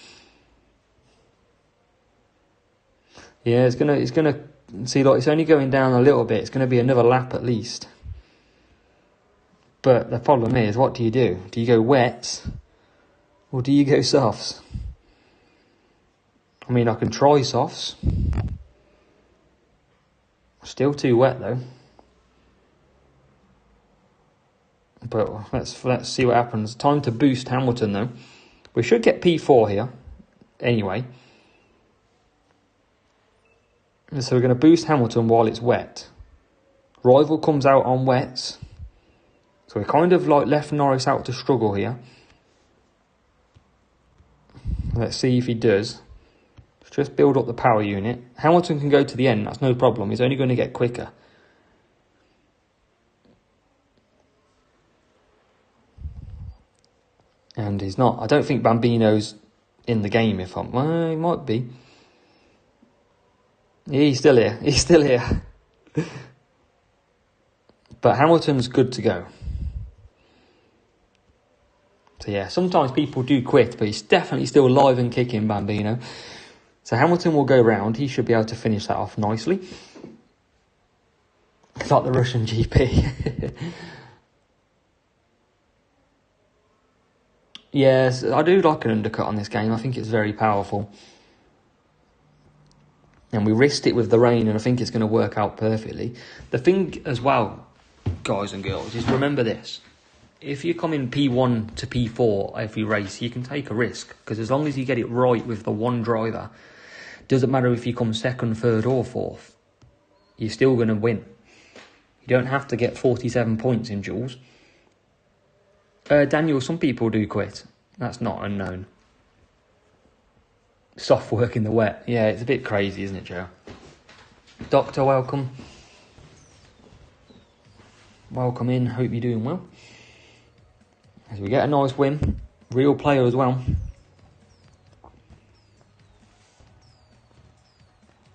Yeah, it's gonna see, like, it's only going down a little bit. It's going to be another lap at least. But the problem is, what do you do? Do you go wets or do you go softs? I mean, I can try softs. Still too wet though. But let's see what happens. Time to boost Hamilton though. We should get P4 here anyway. So we're going to boost Hamilton while it's wet. Rival comes out on wets. So we kind of like left Norris out to struggle here. Let's see if he does. Let's just build up the power unit. Hamilton can go to the end, that's no problem. He's only going to get quicker. And he's not. I don't think Bambino's in the game. If I'm, well, he might be. He's still here. He's still here. But Hamilton's good to go. So yeah, sometimes people do quit, but he's definitely still alive and kicking, Bambino. So Hamilton will go round. He should be able to finish that off nicely. It's like the Russian GP. Yes, I do like an undercut on this game. I think it's very powerful. And we risked it with the rain, and I think it's going to work out perfectly. The thing as well, guys and girls, is remember this. If you come in P1 to P4 every race, you can take a risk. Because as long as you get it right with the one driver, doesn't matter if you come second, third or fourth, you're still going to win. You don't have to get 47 points in duels. Daniel, some people do quit. That's not unknown. Soft work in the wet. Yeah, it's a bit crazy, isn't it, Joe? Doctor, welcome. Welcome in. Hope you're doing well. As we get a nice win. Real player as well.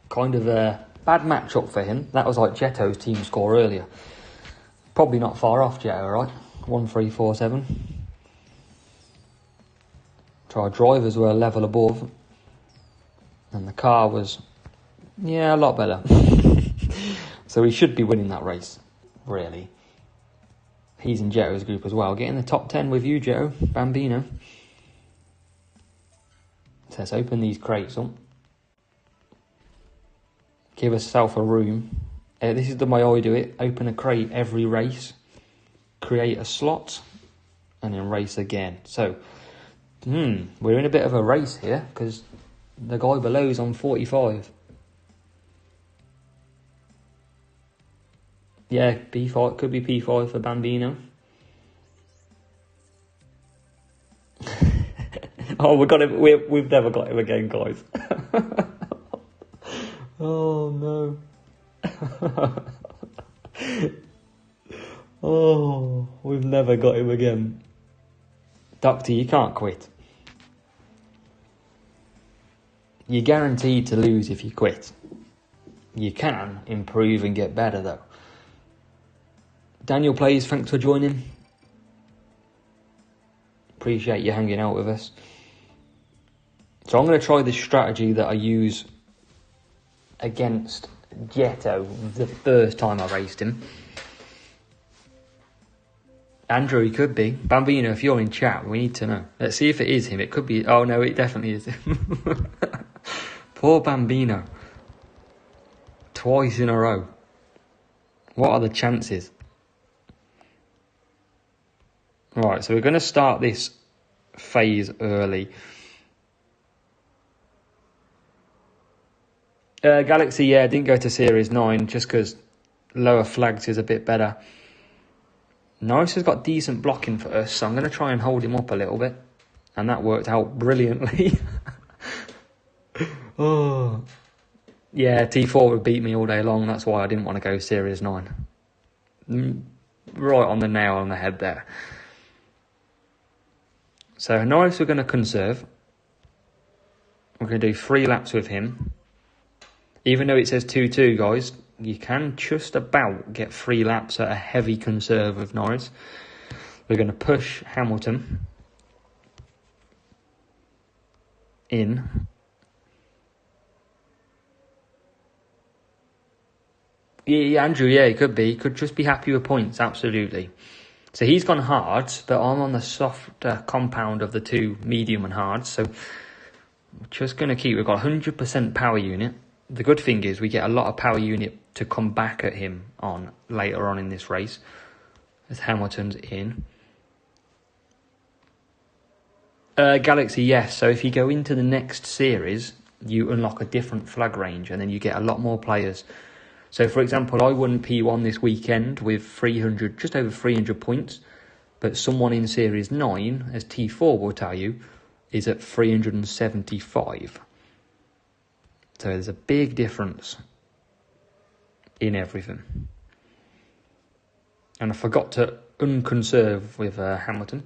Kind of a bad matchup for him. That was like Jeto's team score earlier. Probably not far off Jeto, right? 1-3-4-7. So our drivers were a level above. And the car was, yeah, a lot better. So he should be winning that race, really. He's in Jeto's group as well. Get in the top 10 with you, Jeto. Bambino. So let's open these crates up. Give yourself a room. This is the way I do it. Open a crate every race. Create a slot. And then race again. So, we're in a bit of a race here. Because the guy below is on 45. Yeah, P5. Could be P5 for Bambino. Oh, we've never got him again, guys. Oh, no. Oh, we've never got him again. Doctor, you can't quit. You're guaranteed to lose if you quit. You can improve and get better, though. Daniel Plays, thanks for joining. Appreciate you hanging out with us. So I'm going to try this strategy that I use against Jeto the first time I raced him. Andrew, he could be. Bambino, if you're in chat, we need to know. Let's see if it is him. It could be. Oh, no, it definitely is him. Poor Bambino. Twice in a row. What are the chances? Right, so we're going to start this phase early. Galaxy, yeah, didn't go to Series 9 just because lower flags is a bit better. Norris has got decent blocking for us, so I'm going to try and hold him up a little bit. And that worked out brilliantly. Oh, yeah, T4 would beat me all day long. That's why I didn't want to go Series 9. Right on the nail on the head there. So Norris we're going to conserve. We're going to do 3 laps with him. Even though it says 2-2, guys, you can just about get 3 laps at a heavy conserve of Norris. We're going to push Hamilton in. Yeah, Andrew, yeah, he could be. He could just be happy with points, absolutely. So he's gone hard, but I'm on the softer compound of the 2 medium and hard. So we're just going to keep, we've got 100% power unit. The good thing is we get a lot of power unit to come back at him on later on in this race. As Hamilton's in. Galaxy, yes. So if you go into the next series, you unlock a different flag range and then you get a lot more players. So for example, I won P1 this weekend with 300, just over 300 points. But someone in Series 9, as T4 will tell you, is at 375. So there's a big difference in everything. And I forgot to unconserve with Hamilton.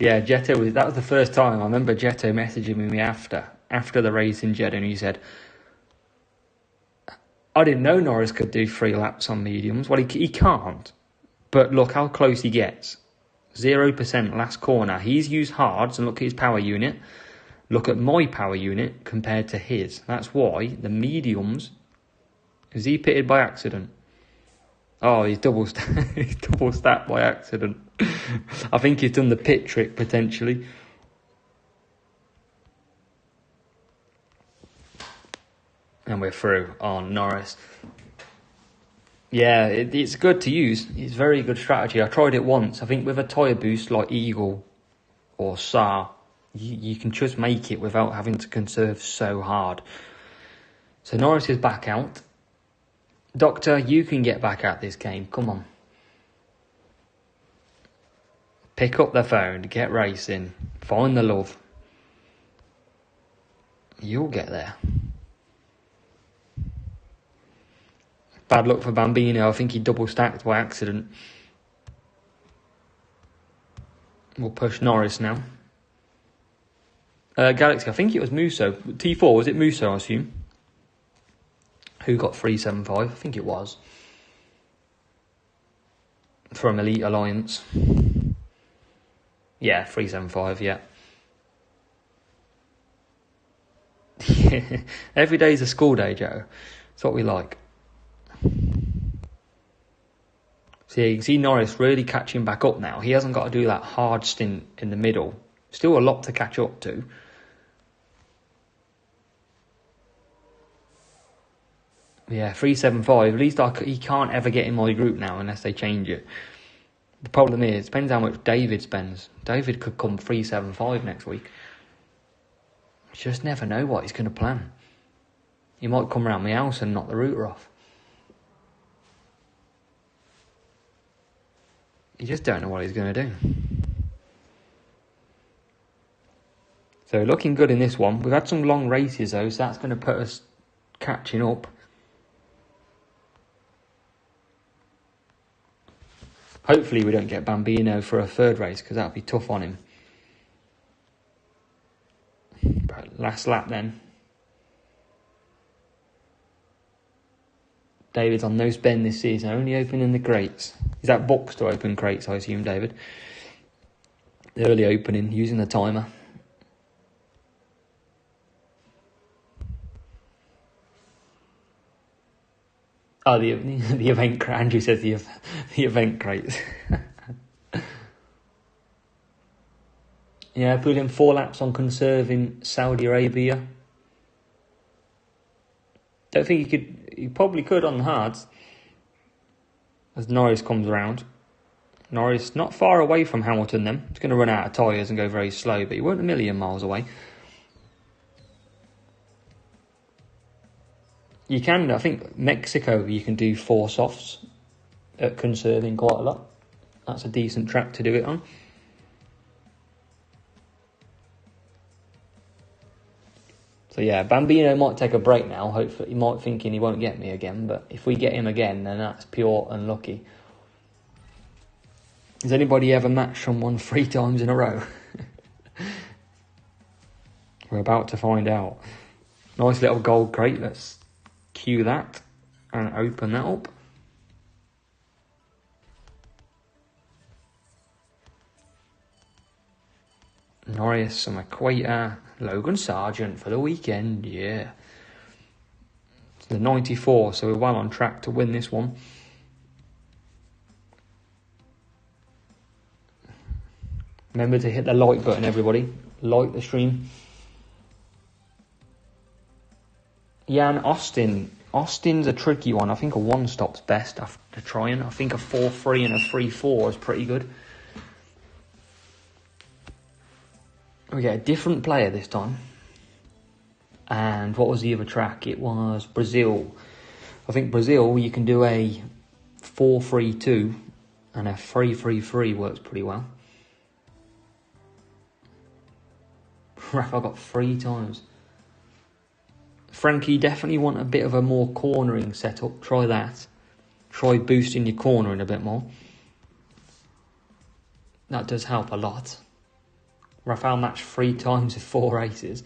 Yeah, Jetto, that was the first time. I remember Jetto messaging me after the race in Jeddah, and he said, I didn't know Norris could do 3 laps on mediums. Well, he can't. But look how close he gets. 0% last corner. He's used hards, and look at his power unit. Look at my power unit compared to his. That's why the mediums... Is he pitted by accident? Oh, he's double stacked by accident. I think he's done the pit trick, potentially. And we're through on Norris. Yeah, it's good to use. It's very good strategy. I tried it once. I think with a tyre boost like Eagle or SAR, you can just make it without having to conserve so hard. So Norris is back out. Doctor, you can get back at this game. Come on. Pick up the phone. Get racing. Find the love. You'll get there. Bad luck for Bambino. I think he double stacked by accident. We'll push Norris now. Galaxy, I think it was Musso. T4, was it Musso, I assume? Who got 375? I think it was. From Elite Alliance. Yeah, 375, yeah. Every day's a school day, Joe. That's what we like. So you can see Norris really catching back up now. He hasn't got to do that hard stint in the middle. Still a lot to catch up to. Yeah, 375. At least he can't ever get in my group now unless they change it. The problem is, it depends how much David spends. David could come 375 next week. You just never know what he's going to plan. He might come around my house and knock the router off. You just don't know what he's going to do. So looking good in this one. We've had some long races though, so that's going to put us catching up. Hopefully we don't get Bambino for a third race, because that would be tough on him. But last lap then. David's on no spend this season, only opening the crates. Is that box to open crates, I assume, David? Early opening, using the timer. Oh, the event crate. Andrew says the event crates. Yeah, put in 4 laps on conserving Saudi Arabia. Don't think he could. He probably could on the hards. As Norris comes around. Norris not far away from Hamilton then. He's going to run out of tyres and go very slow, but he weren't a million miles away. You can, I think, Mexico, you can do 4 softs at conserving quite a lot. That's a decent track to do it on. So yeah, Bambino might take a break now. Hopefully, he might thinking he won't get me again. But if we get him again, then that's pure unlucky. Has anybody ever matched someone 3 times in a row? We're about to find out. Nice little gold crate. Let's cue that and open that up. Norris, some Equator, Logan Sargent for the weekend, yeah. It's the 94, so we're well on track to win this one. Remember to hit the like button, everybody. Like the stream. Jan Austin. Austin's a tricky one. I think a 1-stop's best after trying. I think a 4-3 and a 3-4 is pretty good. We get a different player this time. And what was the other track? It was Brazil. I think Brazil, you can do a 4-3-2 and a 3-3-3 works pretty well. Rafa got 3 times. Frankie, definitely want a bit of a more cornering setup. Try that. Try boosting your cornering a bit more. That does help a lot. Rafael matched 3 times with 4 aces.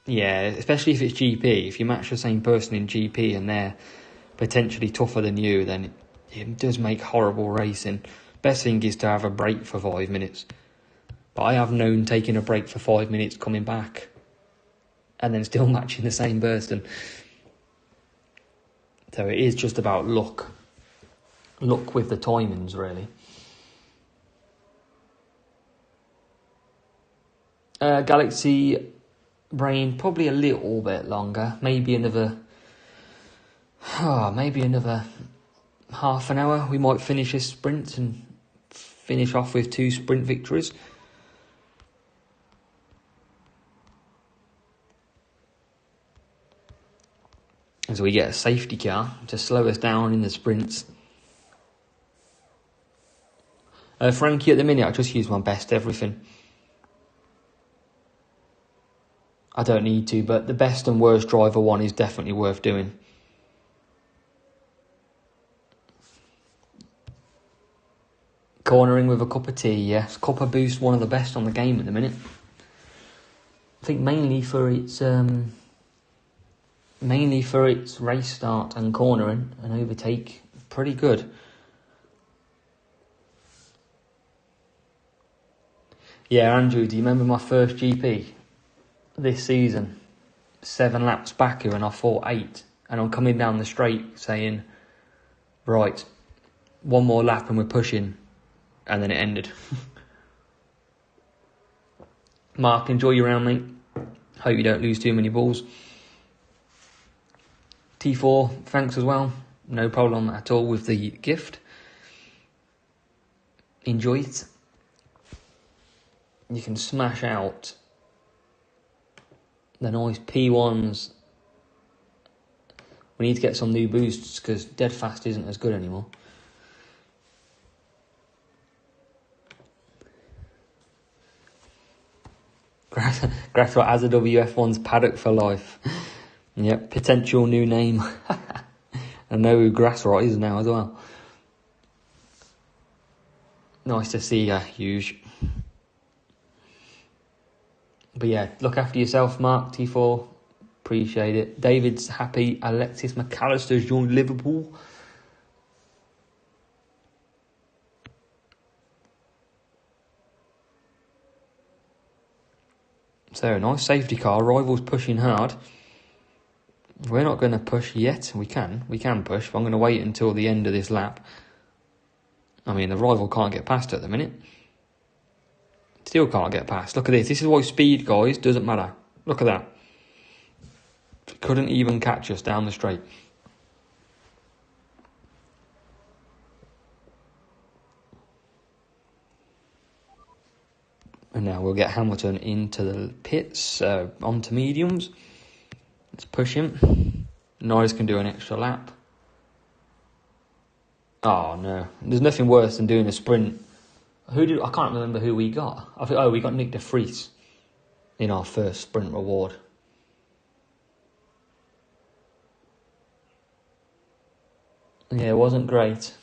Yeah, especially if it's GP. If you match the same person in GP and they're potentially tougher than you, then it does make horrible racing. Best thing is to have a break for 5 minutes. But I have known taking a break for 5 minutes, coming back, and then still matching the same person. So it is just about luck. Luck with the timings, really. Galaxy Brain, probably a little bit longer. Maybe another half an hour. We might finish this sprint and finish off with 2 sprint victories. As we get a safety car to slow us down in the sprints. Frankie, at the minute, I just use my best everything. I don't need to, but the best and worst driver one is definitely worth doing. Cornering with a cup of tea, yes. Copper Boost, one of the best on the game at the minute. I think mainly for its race start and cornering and overtake, pretty good. Yeah, Andrew, do you remember my first GP this season? 7 laps back here and I fought 8. And I'm coming down the straight saying, right, 1 more lap and we're pushing. And then it ended. Mark, enjoy your round, mate. Hope you don't lose too many balls. T4, thanks as well. No problem at all with the gift. Enjoy it. You can smash out the nice P1s. We need to get some new boosts because Dead Fast isn't as good anymore. Grassrot has a WF1's paddock for life. Yep, potential new name. I know who Grassrot is now as well. Nice to see you, Hughes. But yeah, look after yourself, Mark, T4. Appreciate it. David's happy. Alexis McAllister's joined Liverpool. So, nice safety car. Rivals pushing hard. We're not going to push yet. We can push. But I'm going to wait until the end of this lap. I mean, the rival can't get past at the minute. Still can't get past. Look at this. This is why speed, guys, doesn't matter. Look at that. Couldn't even catch us down the straight. And now we'll get Hamilton into the pits, onto mediums. Let's push him. Norris can do an extra lap. Oh, no. There's nothing worse than doing a sprint. I can't remember who we got. We got Nick de Vries in our first sprint reward. Yeah, it wasn't great.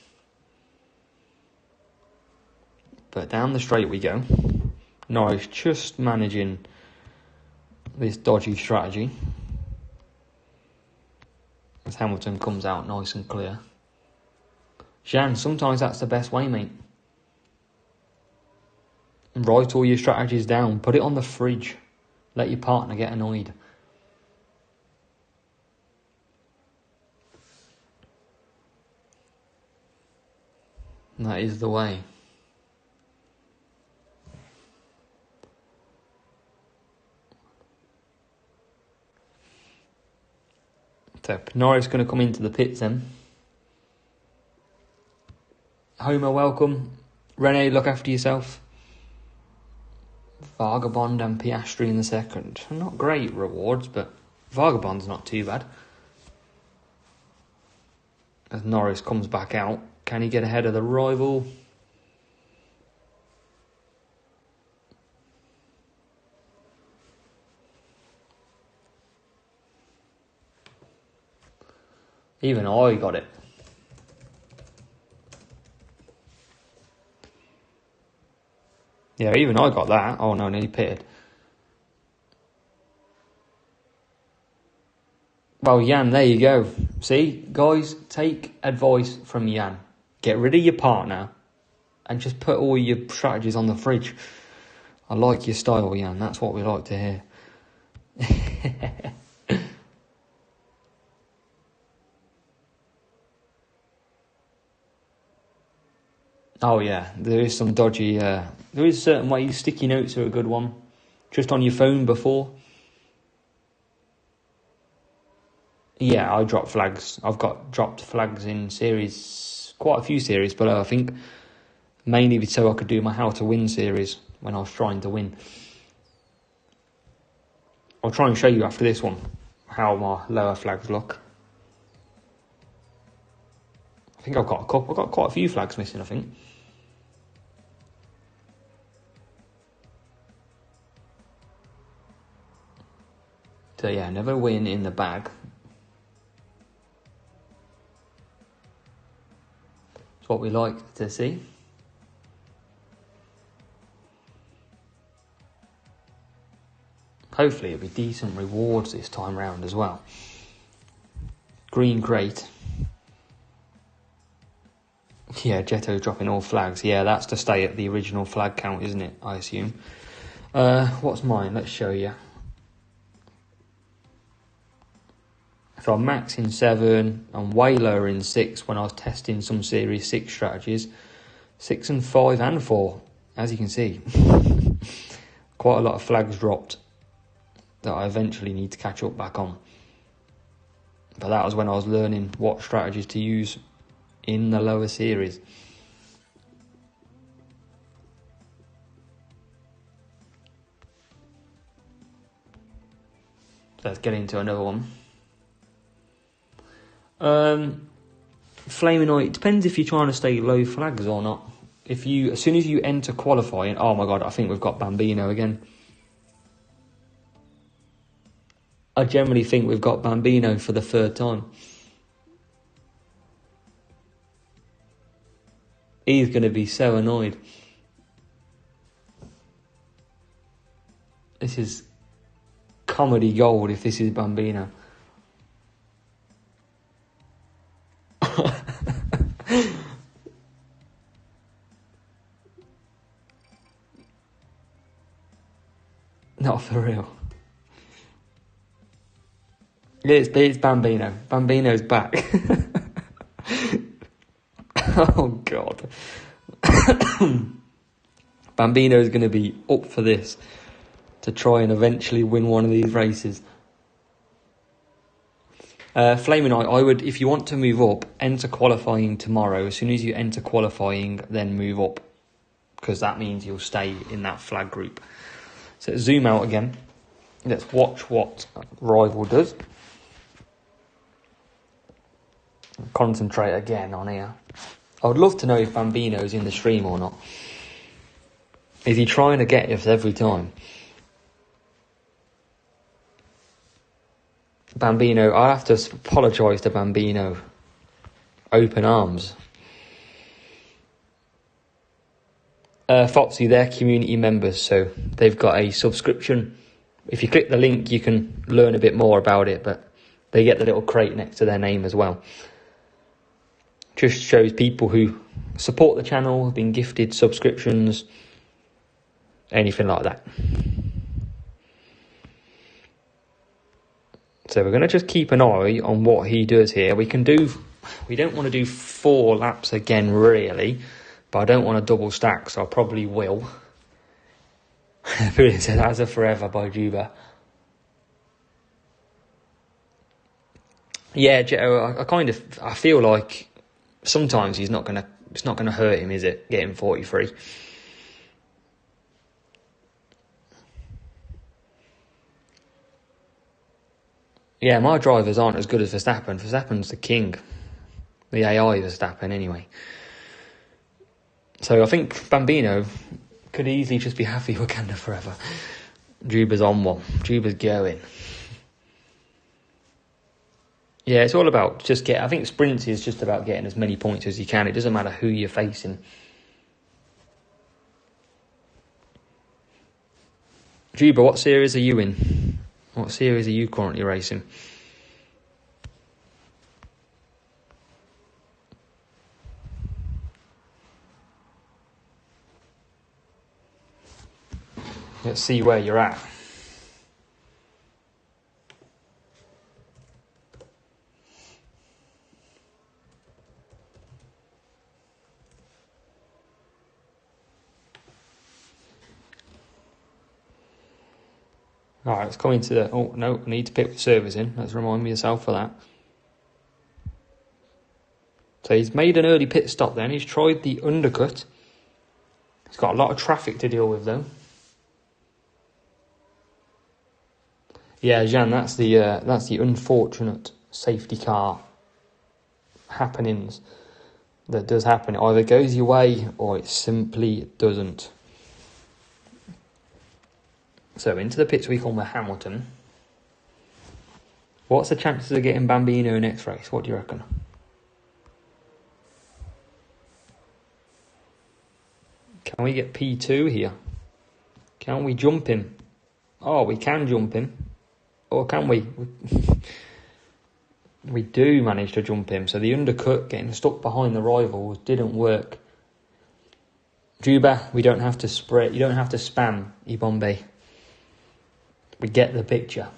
But down the straight we go. Norris just managing this dodgy strategy. As Hamilton comes out nice and clear. Jean, sometimes that's the best way, mate. Write all your strategies down. Put it on the fridge. Let your partner get annoyed. And that is the way. So, Norris going to come into the pits then. Homer, welcome. Rene, look after yourself. Vagabond and Piastri in the second. Not great rewards, but Vagabond's not too bad. As Norris comes back out, can he get ahead of the rival? Even I got it. Yeah, even I got that. Oh no, nearly pitted. Well, Jan, there you go. See, guys, take advice from Jan. Get rid of your partner and just put all your strategies on the fridge. I like your style, Jan. That's what we like to hear. Oh yeah, there is some dodgy. There is certain ways. Sticky notes are a good one. Just on your phone before. Yeah, I drop flags. I've got dropped flags in series, quite a few series, but I think mainly so I could do my How to Win series when I was trying to win. I'll try and show you after this one how my lower flags look. I think I've got a couple. I've got quite a few flags missing, I think. So yeah, never win in the bag. It's what we like to see. Hopefully it'll be decent rewards this time round as well. Green great. Yeah, Jetto's dropping all flags. Yeah, that's to stay at the original flag count, isn't it? I assume. What's mine? Let's show you. So I'm max in 7, I'm way lower in 6 when I was testing some Series 6 strategies. 6 and 5 and 4, as you can see. Quite a lot of flags dropped that I eventually need to catch up back on. But that was when I was learning what strategies to use in the lower series. So let's get into another one. Flaming Eye, it depends if you're trying to stay low flags or not. As soon as you enter qualifying, oh my god, I think we've got Bambino again. I generally think we've got Bambino for the 3rd time. He's going to be so annoyed. This is comedy gold if this is Bambino. Not for real. It's Bambino. Bambino's back. Oh god. Bambino's going to be up for this to try and eventually win one of these races. Flaming Eye, I would, if you want to move up, enter qualifying tomorrow. As soon as you enter qualifying, then move up, because that means you'll stay in that flag group. So let's zoom out again. Let's watch what Rival does. Concentrate again on here. I would love to know if Bambino's in the stream or not. Is he trying to get us every time? Bambino, I have to apologise to Bambino. Open arms. Foxy, they're community members, so they've got a subscription. If you click the link, you can learn a bit more about it, but they get the little crate next to their name as well. Just shows people who support the channel, have been gifted subscriptions, anything like that. So we're going to just keep an eye on what he does here. We don't want to do 4 laps again, really, but I don't want to double stack, so I probably will. It says As a Forever by Juba. Yeah, Jetto, I feel like sometimes it's not gonna hurt him, is it? Getting 43. Yeah, my drivers aren't as good as Verstappen. Verstappen's the king. The AI Verstappen, anyway. So I think Bambino could easily just be happy Wakanda forever. Juba's on one. Juba's going. Yeah, it's all about I think sprints is just about getting as many points as you can. It doesn't matter who you're facing. Juba, what series are you in? What series are you currently racing? Let's see where you're at. Alright, it's coming to the... Oh, no, I need to pick the servers in. Let's remind myself of that. So he's made an early pit stop then. He's tried the undercut. He's got a lot of traffic to deal with, though. Yeah, Jan, that's the unfortunate safety car happenings that does happen. It either goes your way or it simply doesn't. So into the pits we come with Hamilton. What's the chances of getting Bambino next race? What do you reckon? Can we get P2 here? Can we jump him? Oh, we can jump him. Or can we? We do manage to jump him. So the undercut, getting stuck behind the rivals, didn't work. Juba, we don't have to spray. You don't have to spam Ibombe. We get the picture.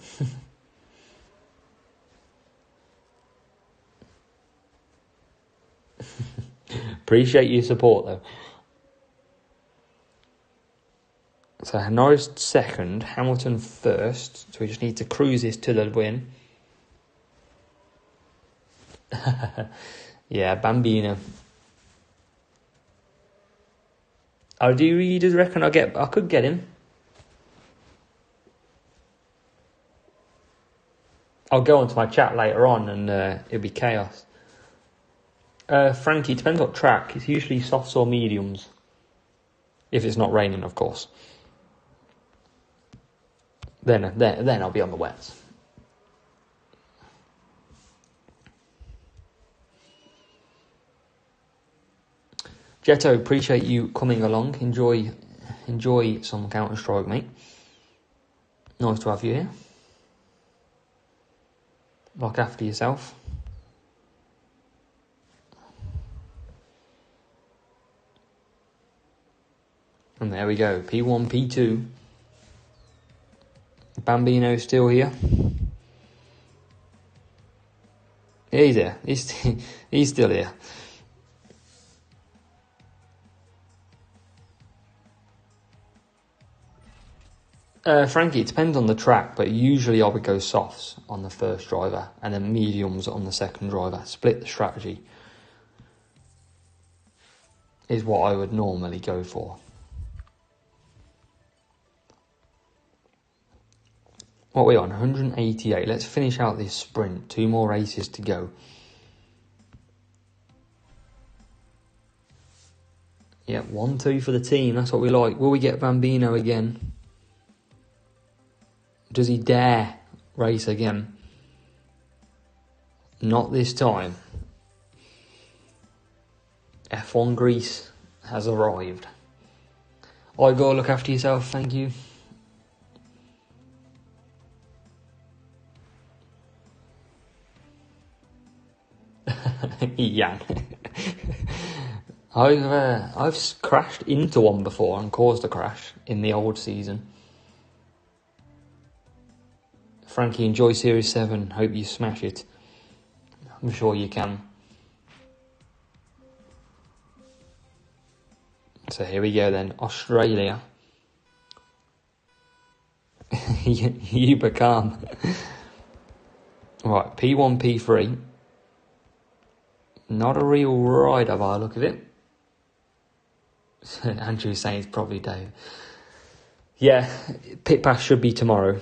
Appreciate your support, though. So Norris second, Hamilton first. So we just need to cruise this to the win. Yeah, Bambino. Oh, do you just reckon I could get him? I'll go onto my chat later on and it'll be chaos. Frankie, depends what track. It's usually softs or mediums. If it's not raining, of course. Then I'll be on the wets. Jetto, appreciate you coming along. Enjoy some Counter-Strike, mate. Nice to have you here. Look after yourself. And there we go. P1, P2. Bambino's still here. Yeah, he's there. He's still here. Frankie, it depends on the track, but usually I would go softs on the first driver and then mediums on the second driver. Split the strategy is what I would normally go for. What are we on? 188. Let's finish out this sprint. 2 more races to go. Yeah, 1-2 for the team. That's what we like. Will we get Bambino again? Does he dare race again? Not this time. F1 Greece has arrived. Igor, look after yourself, thank you. Jan. I've crashed into one before and caused a crash in the old season. Frankie, enjoy Series 7. Hope you smash it. I'm sure you can. So here we go then. Australia. You become. Right, P1, P3. Not a real rider by the look of it. Andrew's saying it's probably Dave. Yeah, pit pass should be tomorrow.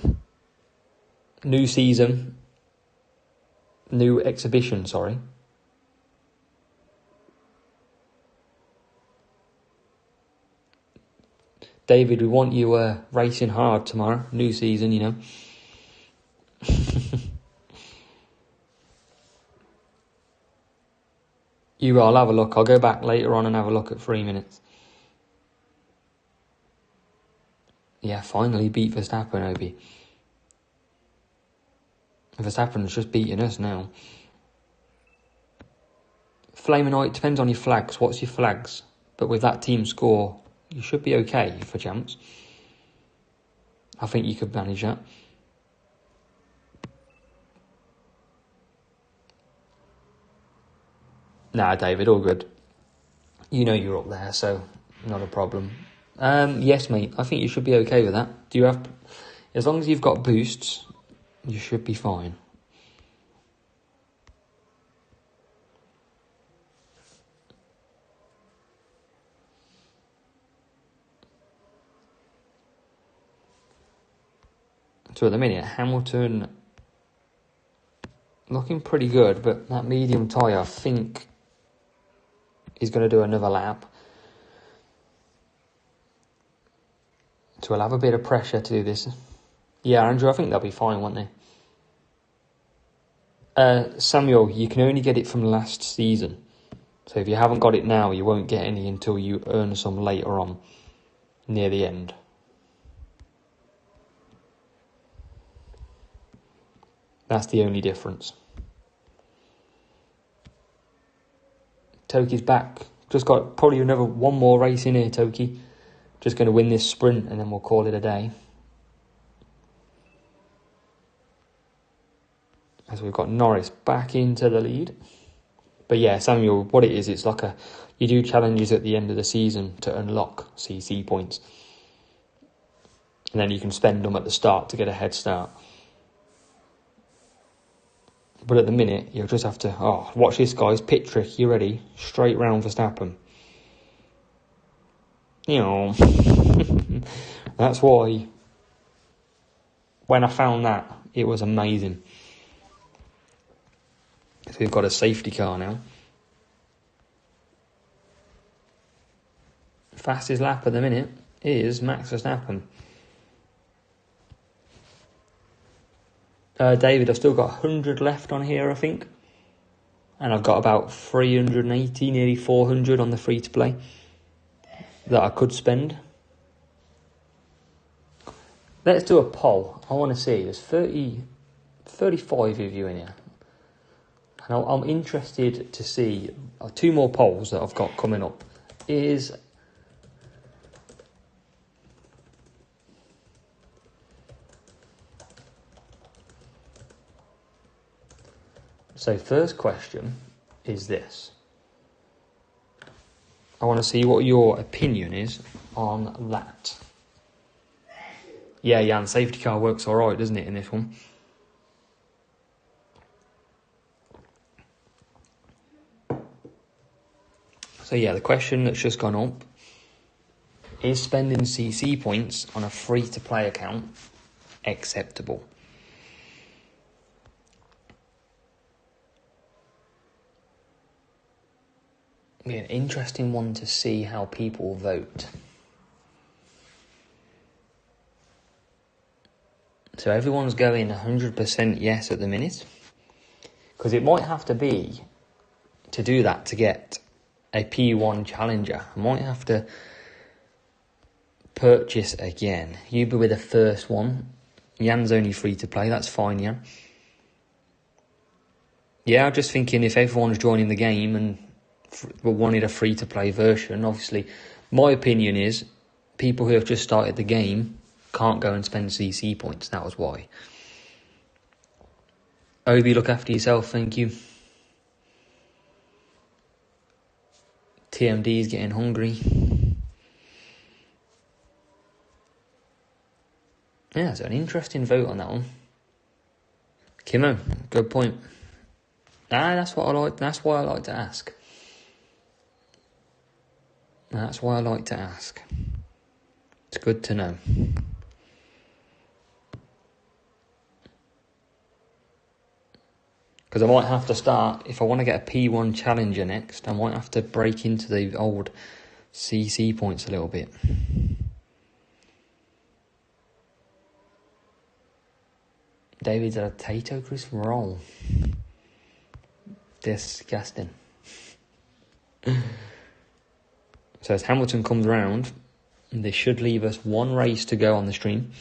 New season. New exhibition, sorry. David, we want you racing hard tomorrow. New season, you know. I'll have a look. I'll go back later on and have a look at 3 minutes. Yeah, finally beat Verstappen, Obi. Verstappen's just beating us now. Flaming Knight, depends on your flags. What's your flags? But with that team score, you should be okay for champs. I think you could manage that. Nah, David, all good. You know you're up there, so not a problem. Yes, mate, I think you should be okay with that. Do you have... As long as you've got boosts, you should be fine. So at the minute, Hamilton looking pretty good, but that medium tyre, I think, is going to do another lap. So we'll have a bit of pressure to do this. Yeah, Andrew, I think they'll be fine, won't they? Samuel, you can only get it from last season. So if you haven't got it now, you won't get any until you earn some later on, near the end. That's the only difference. Toki's back. Just got probably one more race in here, Toki. Just going to win this sprint and then we'll call it a day. As we've got Norris back into the lead. But yeah, Samuel, what it is, it's like you do challenges at the end of the season to unlock CC points. And then you can spend them at the start to get a head start. But at the minute, you'll just have to... Oh, watch this, guys. Pit trick. You ready? Straight round Verstappen. You know. That's why... When I found that, it was amazing. So we've got a safety car now. Fastest lap at the minute is Max Verstappen. David, I've still got 100 left on here, I think. And I've got about 380, nearly 400 on the free-to-play that I could spend. Let's do a poll. I want to see. There's 35 of you in here. And I'm interested to see 2 more polls that I've got coming up. So first question is this. I want to see what your opinion is on that. Yeah, Jan, safety car works alright, doesn't it, in this one? So yeah, the question that's just gone up is spending CC points on a free-to-play account acceptable? Be an interesting one to see how people vote. So everyone's going 100% yes at the minute. Because it might have to be, to do that, to get a P1 Challenger, I might have to purchase again. You be with the first one. Jan's only free to play, that's fine, Jan. Yeah, I'm just thinking if everyone's joining the game and wanted a free to play version, obviously, my opinion is people who have just started the game can't go and spend CC points. That was why. Obi, look after yourself, thank you. TMD is getting hungry. Yeah, it's an interesting vote on that one. Kimo, good point. That's what I like. That's why I like to ask. That's why I like to ask. It's good to know. Because I might have to start, if I want to get a P1 Challenger next, I might have to break into the old CC points a little bit. David's a potato crisp roll. Disgusting. So as Hamilton comes round, And this should leave us one race to go on the stream.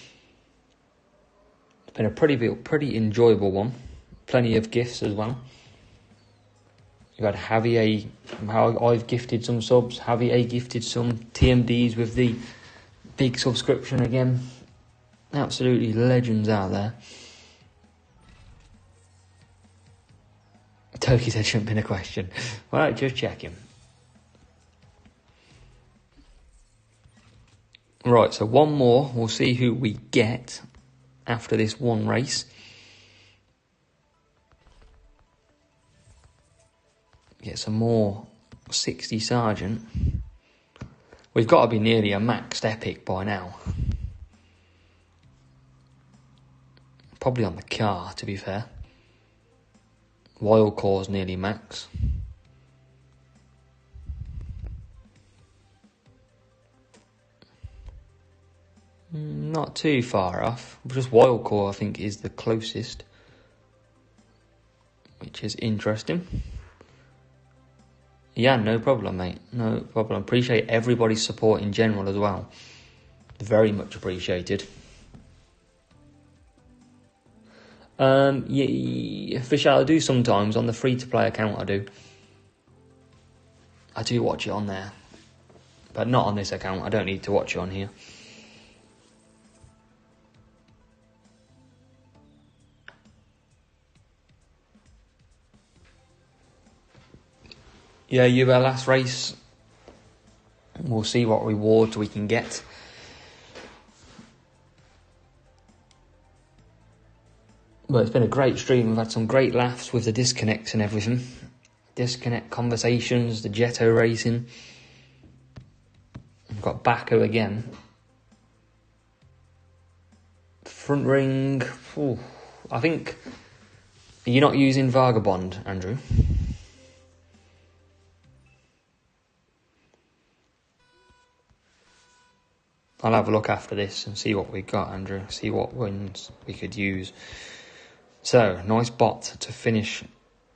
It's been a pretty enjoyable one. Plenty of gifts as well. You've had Javier, how I've gifted some subs. Javier gifted some TMDs with the big subscription again. Absolutely legends out there. Toki said shouldn't been a question. Well, just checking. Right, so one more. We'll see who we get after this one race. Get some more 60 Sergeant. We've got to be nearly a maxed epic by now. Probably on the car, to be fair. Wild Core's nearly max. Not too far off. Just Wild Core, I think, is the closest. Which is interesting. Yeah, no problem, mate. No problem. Appreciate everybody's support in general as well. Very much appreciated. Yeah, Fish I do sometimes on the free-to-play account. I do watch it on there, but not on this account. I don't need to watch it on here. Yeah, our last race. We'll see what rewards we can get. Well, it's been a great stream. We've had some great laughs with the disconnects and everything. Disconnect conversations, the Jetto racing. We've got Baku again. Front ring. Ooh, I think... You're not using Vagabond, Andrew? I'll have a look after this and see what we got, Andrew. See what wins we could use. So, nice bot to finish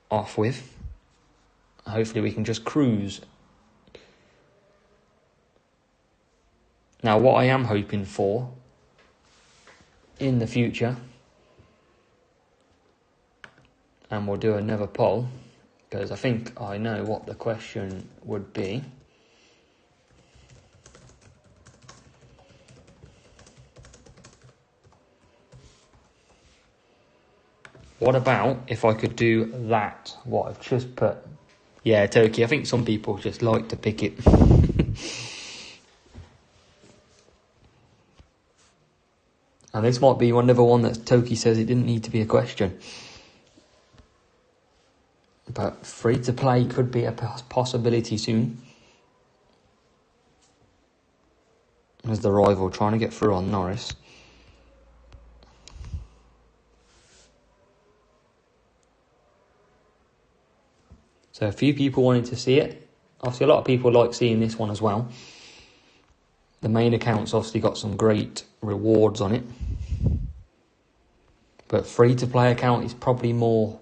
off with. Hopefully we can just cruise. Now, what I am hoping for in the future, and we'll do another poll, because I think I know what the question would be. What about if I could do that, what I've just put? Yeah, Toki, I think some people just like to pick it. And this might be another one that Toki says it didn't need to be a question. But free to play could be a possibility soon. There's the rival trying to get through on Norris. So a few people wanted to see it. Obviously, a lot of people like seeing this one as well. The main account's obviously got some great rewards on it. But free-to-play account is probably more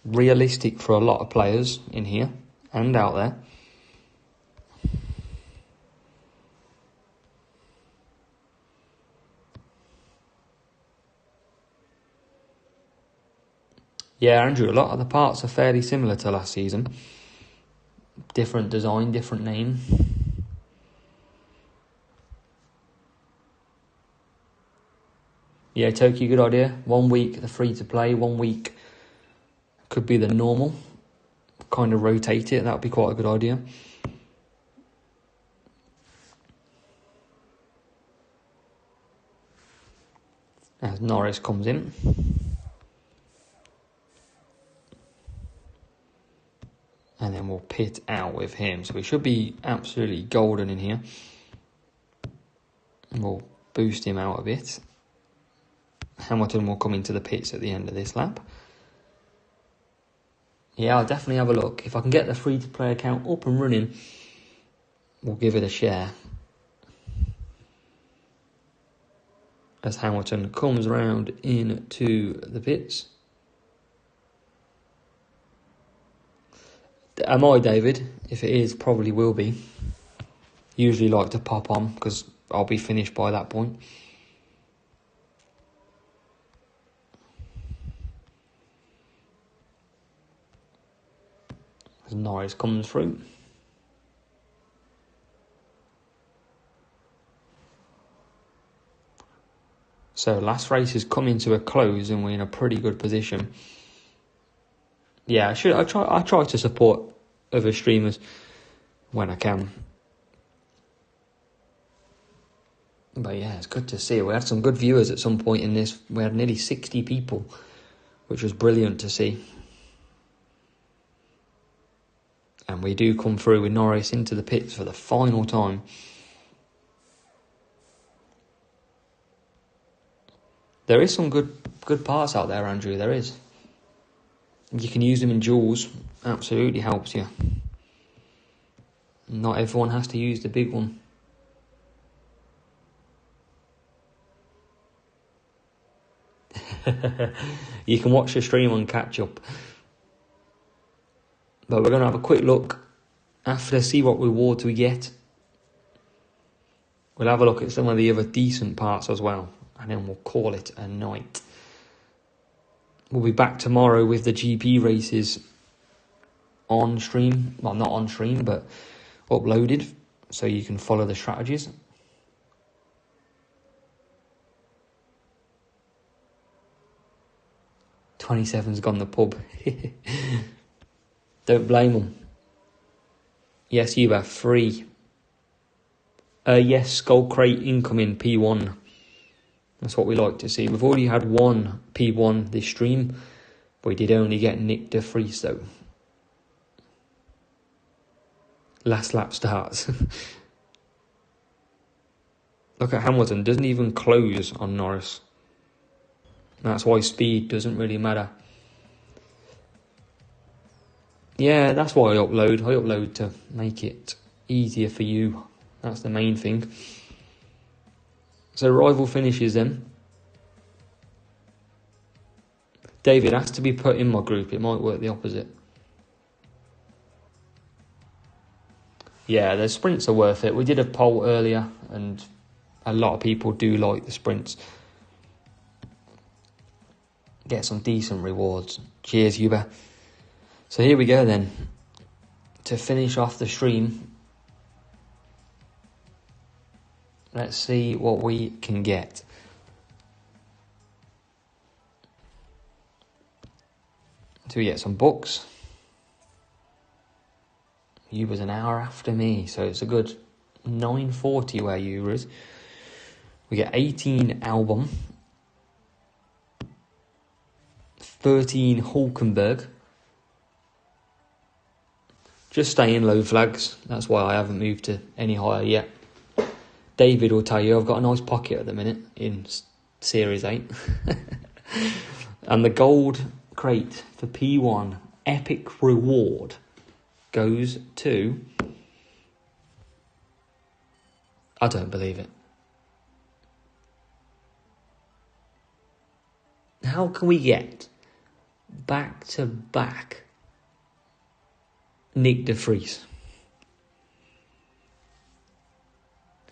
realistic for a lot of players in here and out there. Yeah, Andrew, a lot of the parts are fairly similar to last season. Different design, different name. Yeah, Toki, good idea. 1 week, the free-to-play. 1 week could be the normal. Kind of rotate it. That would be quite a good idea. As Norris comes in. And then we'll pit out with him. So we should be absolutely golden in here. And we'll boost him out a bit. Hamilton will come into the pits at the end of this lap. Yeah, I'll definitely have a look. If I can get the free-to-play account up and running, we'll give it a share. As Hamilton comes around into the pits. Am I, David? If it is, probably will be. Usually like to pop on because I'll be finished by that point. As Norris comes through. So last race is coming to a close and we're in a pretty good position. Yeah, I try to support other streamers when I can. But yeah, it's good to see. We had some good viewers at some point in this. We had nearly 60 people, which was brilliant to see. And we do come through with Norris into the pits for the final time. There is some good parts out there, Andrew, there is. You can use them in duels, absolutely helps you. Not everyone has to use the big one. You can watch the stream on catch up. But we're going to have a quick look after, see what rewards we get. We'll have a look at some of the other decent parts as well, and then we'll call it a night. We'll be back tomorrow with the GP races on stream. Well, not on stream, but uploaded, so you can follow the strategies. "27's gone the pub." Don't blame them. Yes, you have 3. Yes, Skull Crate incoming P1. That's what we like to see. We've already had 1 P1 this stream, but we did only get Nick de Vries though. Last lap starts. Look at Hamilton, doesn't even close on Norris. That's why speed doesn't really matter. Yeah, that's why I upload. I upload to make it easier for you. That's the main thing. So rival finishes then. David has to be put in my group. It might work the opposite. Yeah, the sprints are worth it. We did a poll earlier and a lot of people do like the sprints. Get some decent rewards. Cheers, Uber. So here we go then. To finish off the stream, let's see what we can get. So we get some books. You was an hour after me, so it's a good 9:40 where you was. We get 18 album, 13 Hulkenberg. Just stay in low flags. That's why I haven't moved to any higher yet. David will tell you I've got a nice pocket at the minute in Series 8. And the gold crate for P1 epic reward goes to... I don't believe it. How can we get back-to-back Nick de Vries?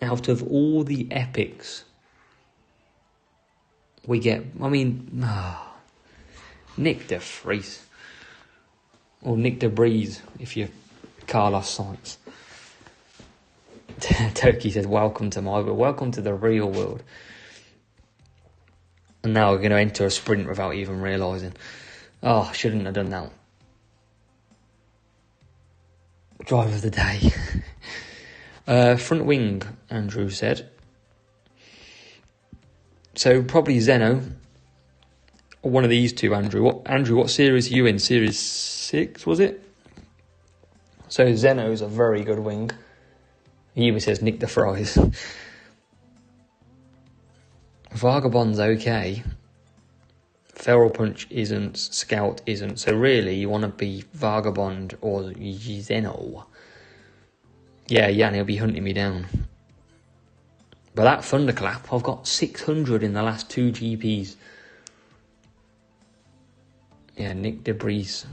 Out of all the epics we get, Nick de Vries. Or Nick de Vries, if you're Carlos Sainz. Toki says, welcome to my world. Welcome to the real world. And now we're going to enter a sprint without even realising. Oh, I shouldn't have done that. Driver of the day. Front wing, Andrew said. So probably Zeno. Or one of these two, Andrew. What series are you in? Series 6, was it? So Zeno's a very good wing. He even says Nick de Vries. Vagabond's okay. Feral Punch isn't. Scout isn't. So really, you want to be Vagabond or Zeno. Yeah, Jan, he'll be hunting me down. But that Thunderclap, I've got 600 in the last 2 GPs. Yeah, Nick de Vries.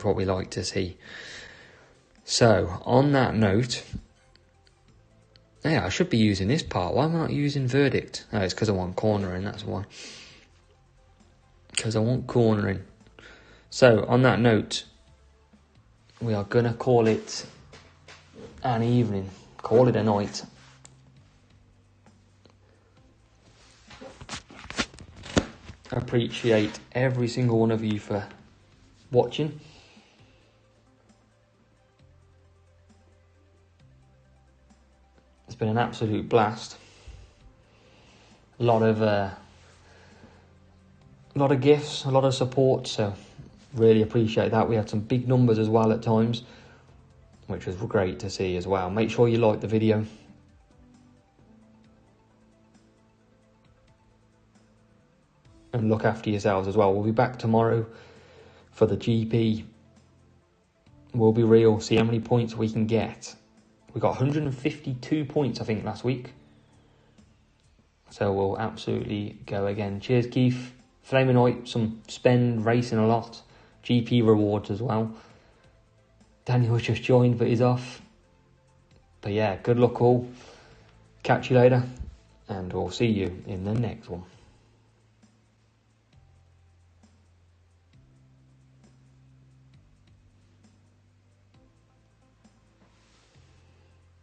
What we like to see. So, on that note, Yeah, I should be using this part. Why am I not using verdict? Oh, it's because I want cornering, that's why. Because I want cornering. So, on that note, we are going to call it an evening. Call it a night. I appreciate every single one of you for watching. It's been an absolute blast. A lot of gifts, a lot of support, so really appreciate that. We had some big numbers as well at times, which was great to see as well. Make sure you like the video. And look after yourselves as well. We'll be back tomorrow for the GP. We'll be real, see how many points we can get. We got 152 points, I think, last week. So we'll absolutely go again. Cheers, Keith. Flaming Night, some spend, racing a lot. GP rewards as well. Daniel just joined, but he's off. But yeah, good luck all. Catch you later. And we'll see you in the next one.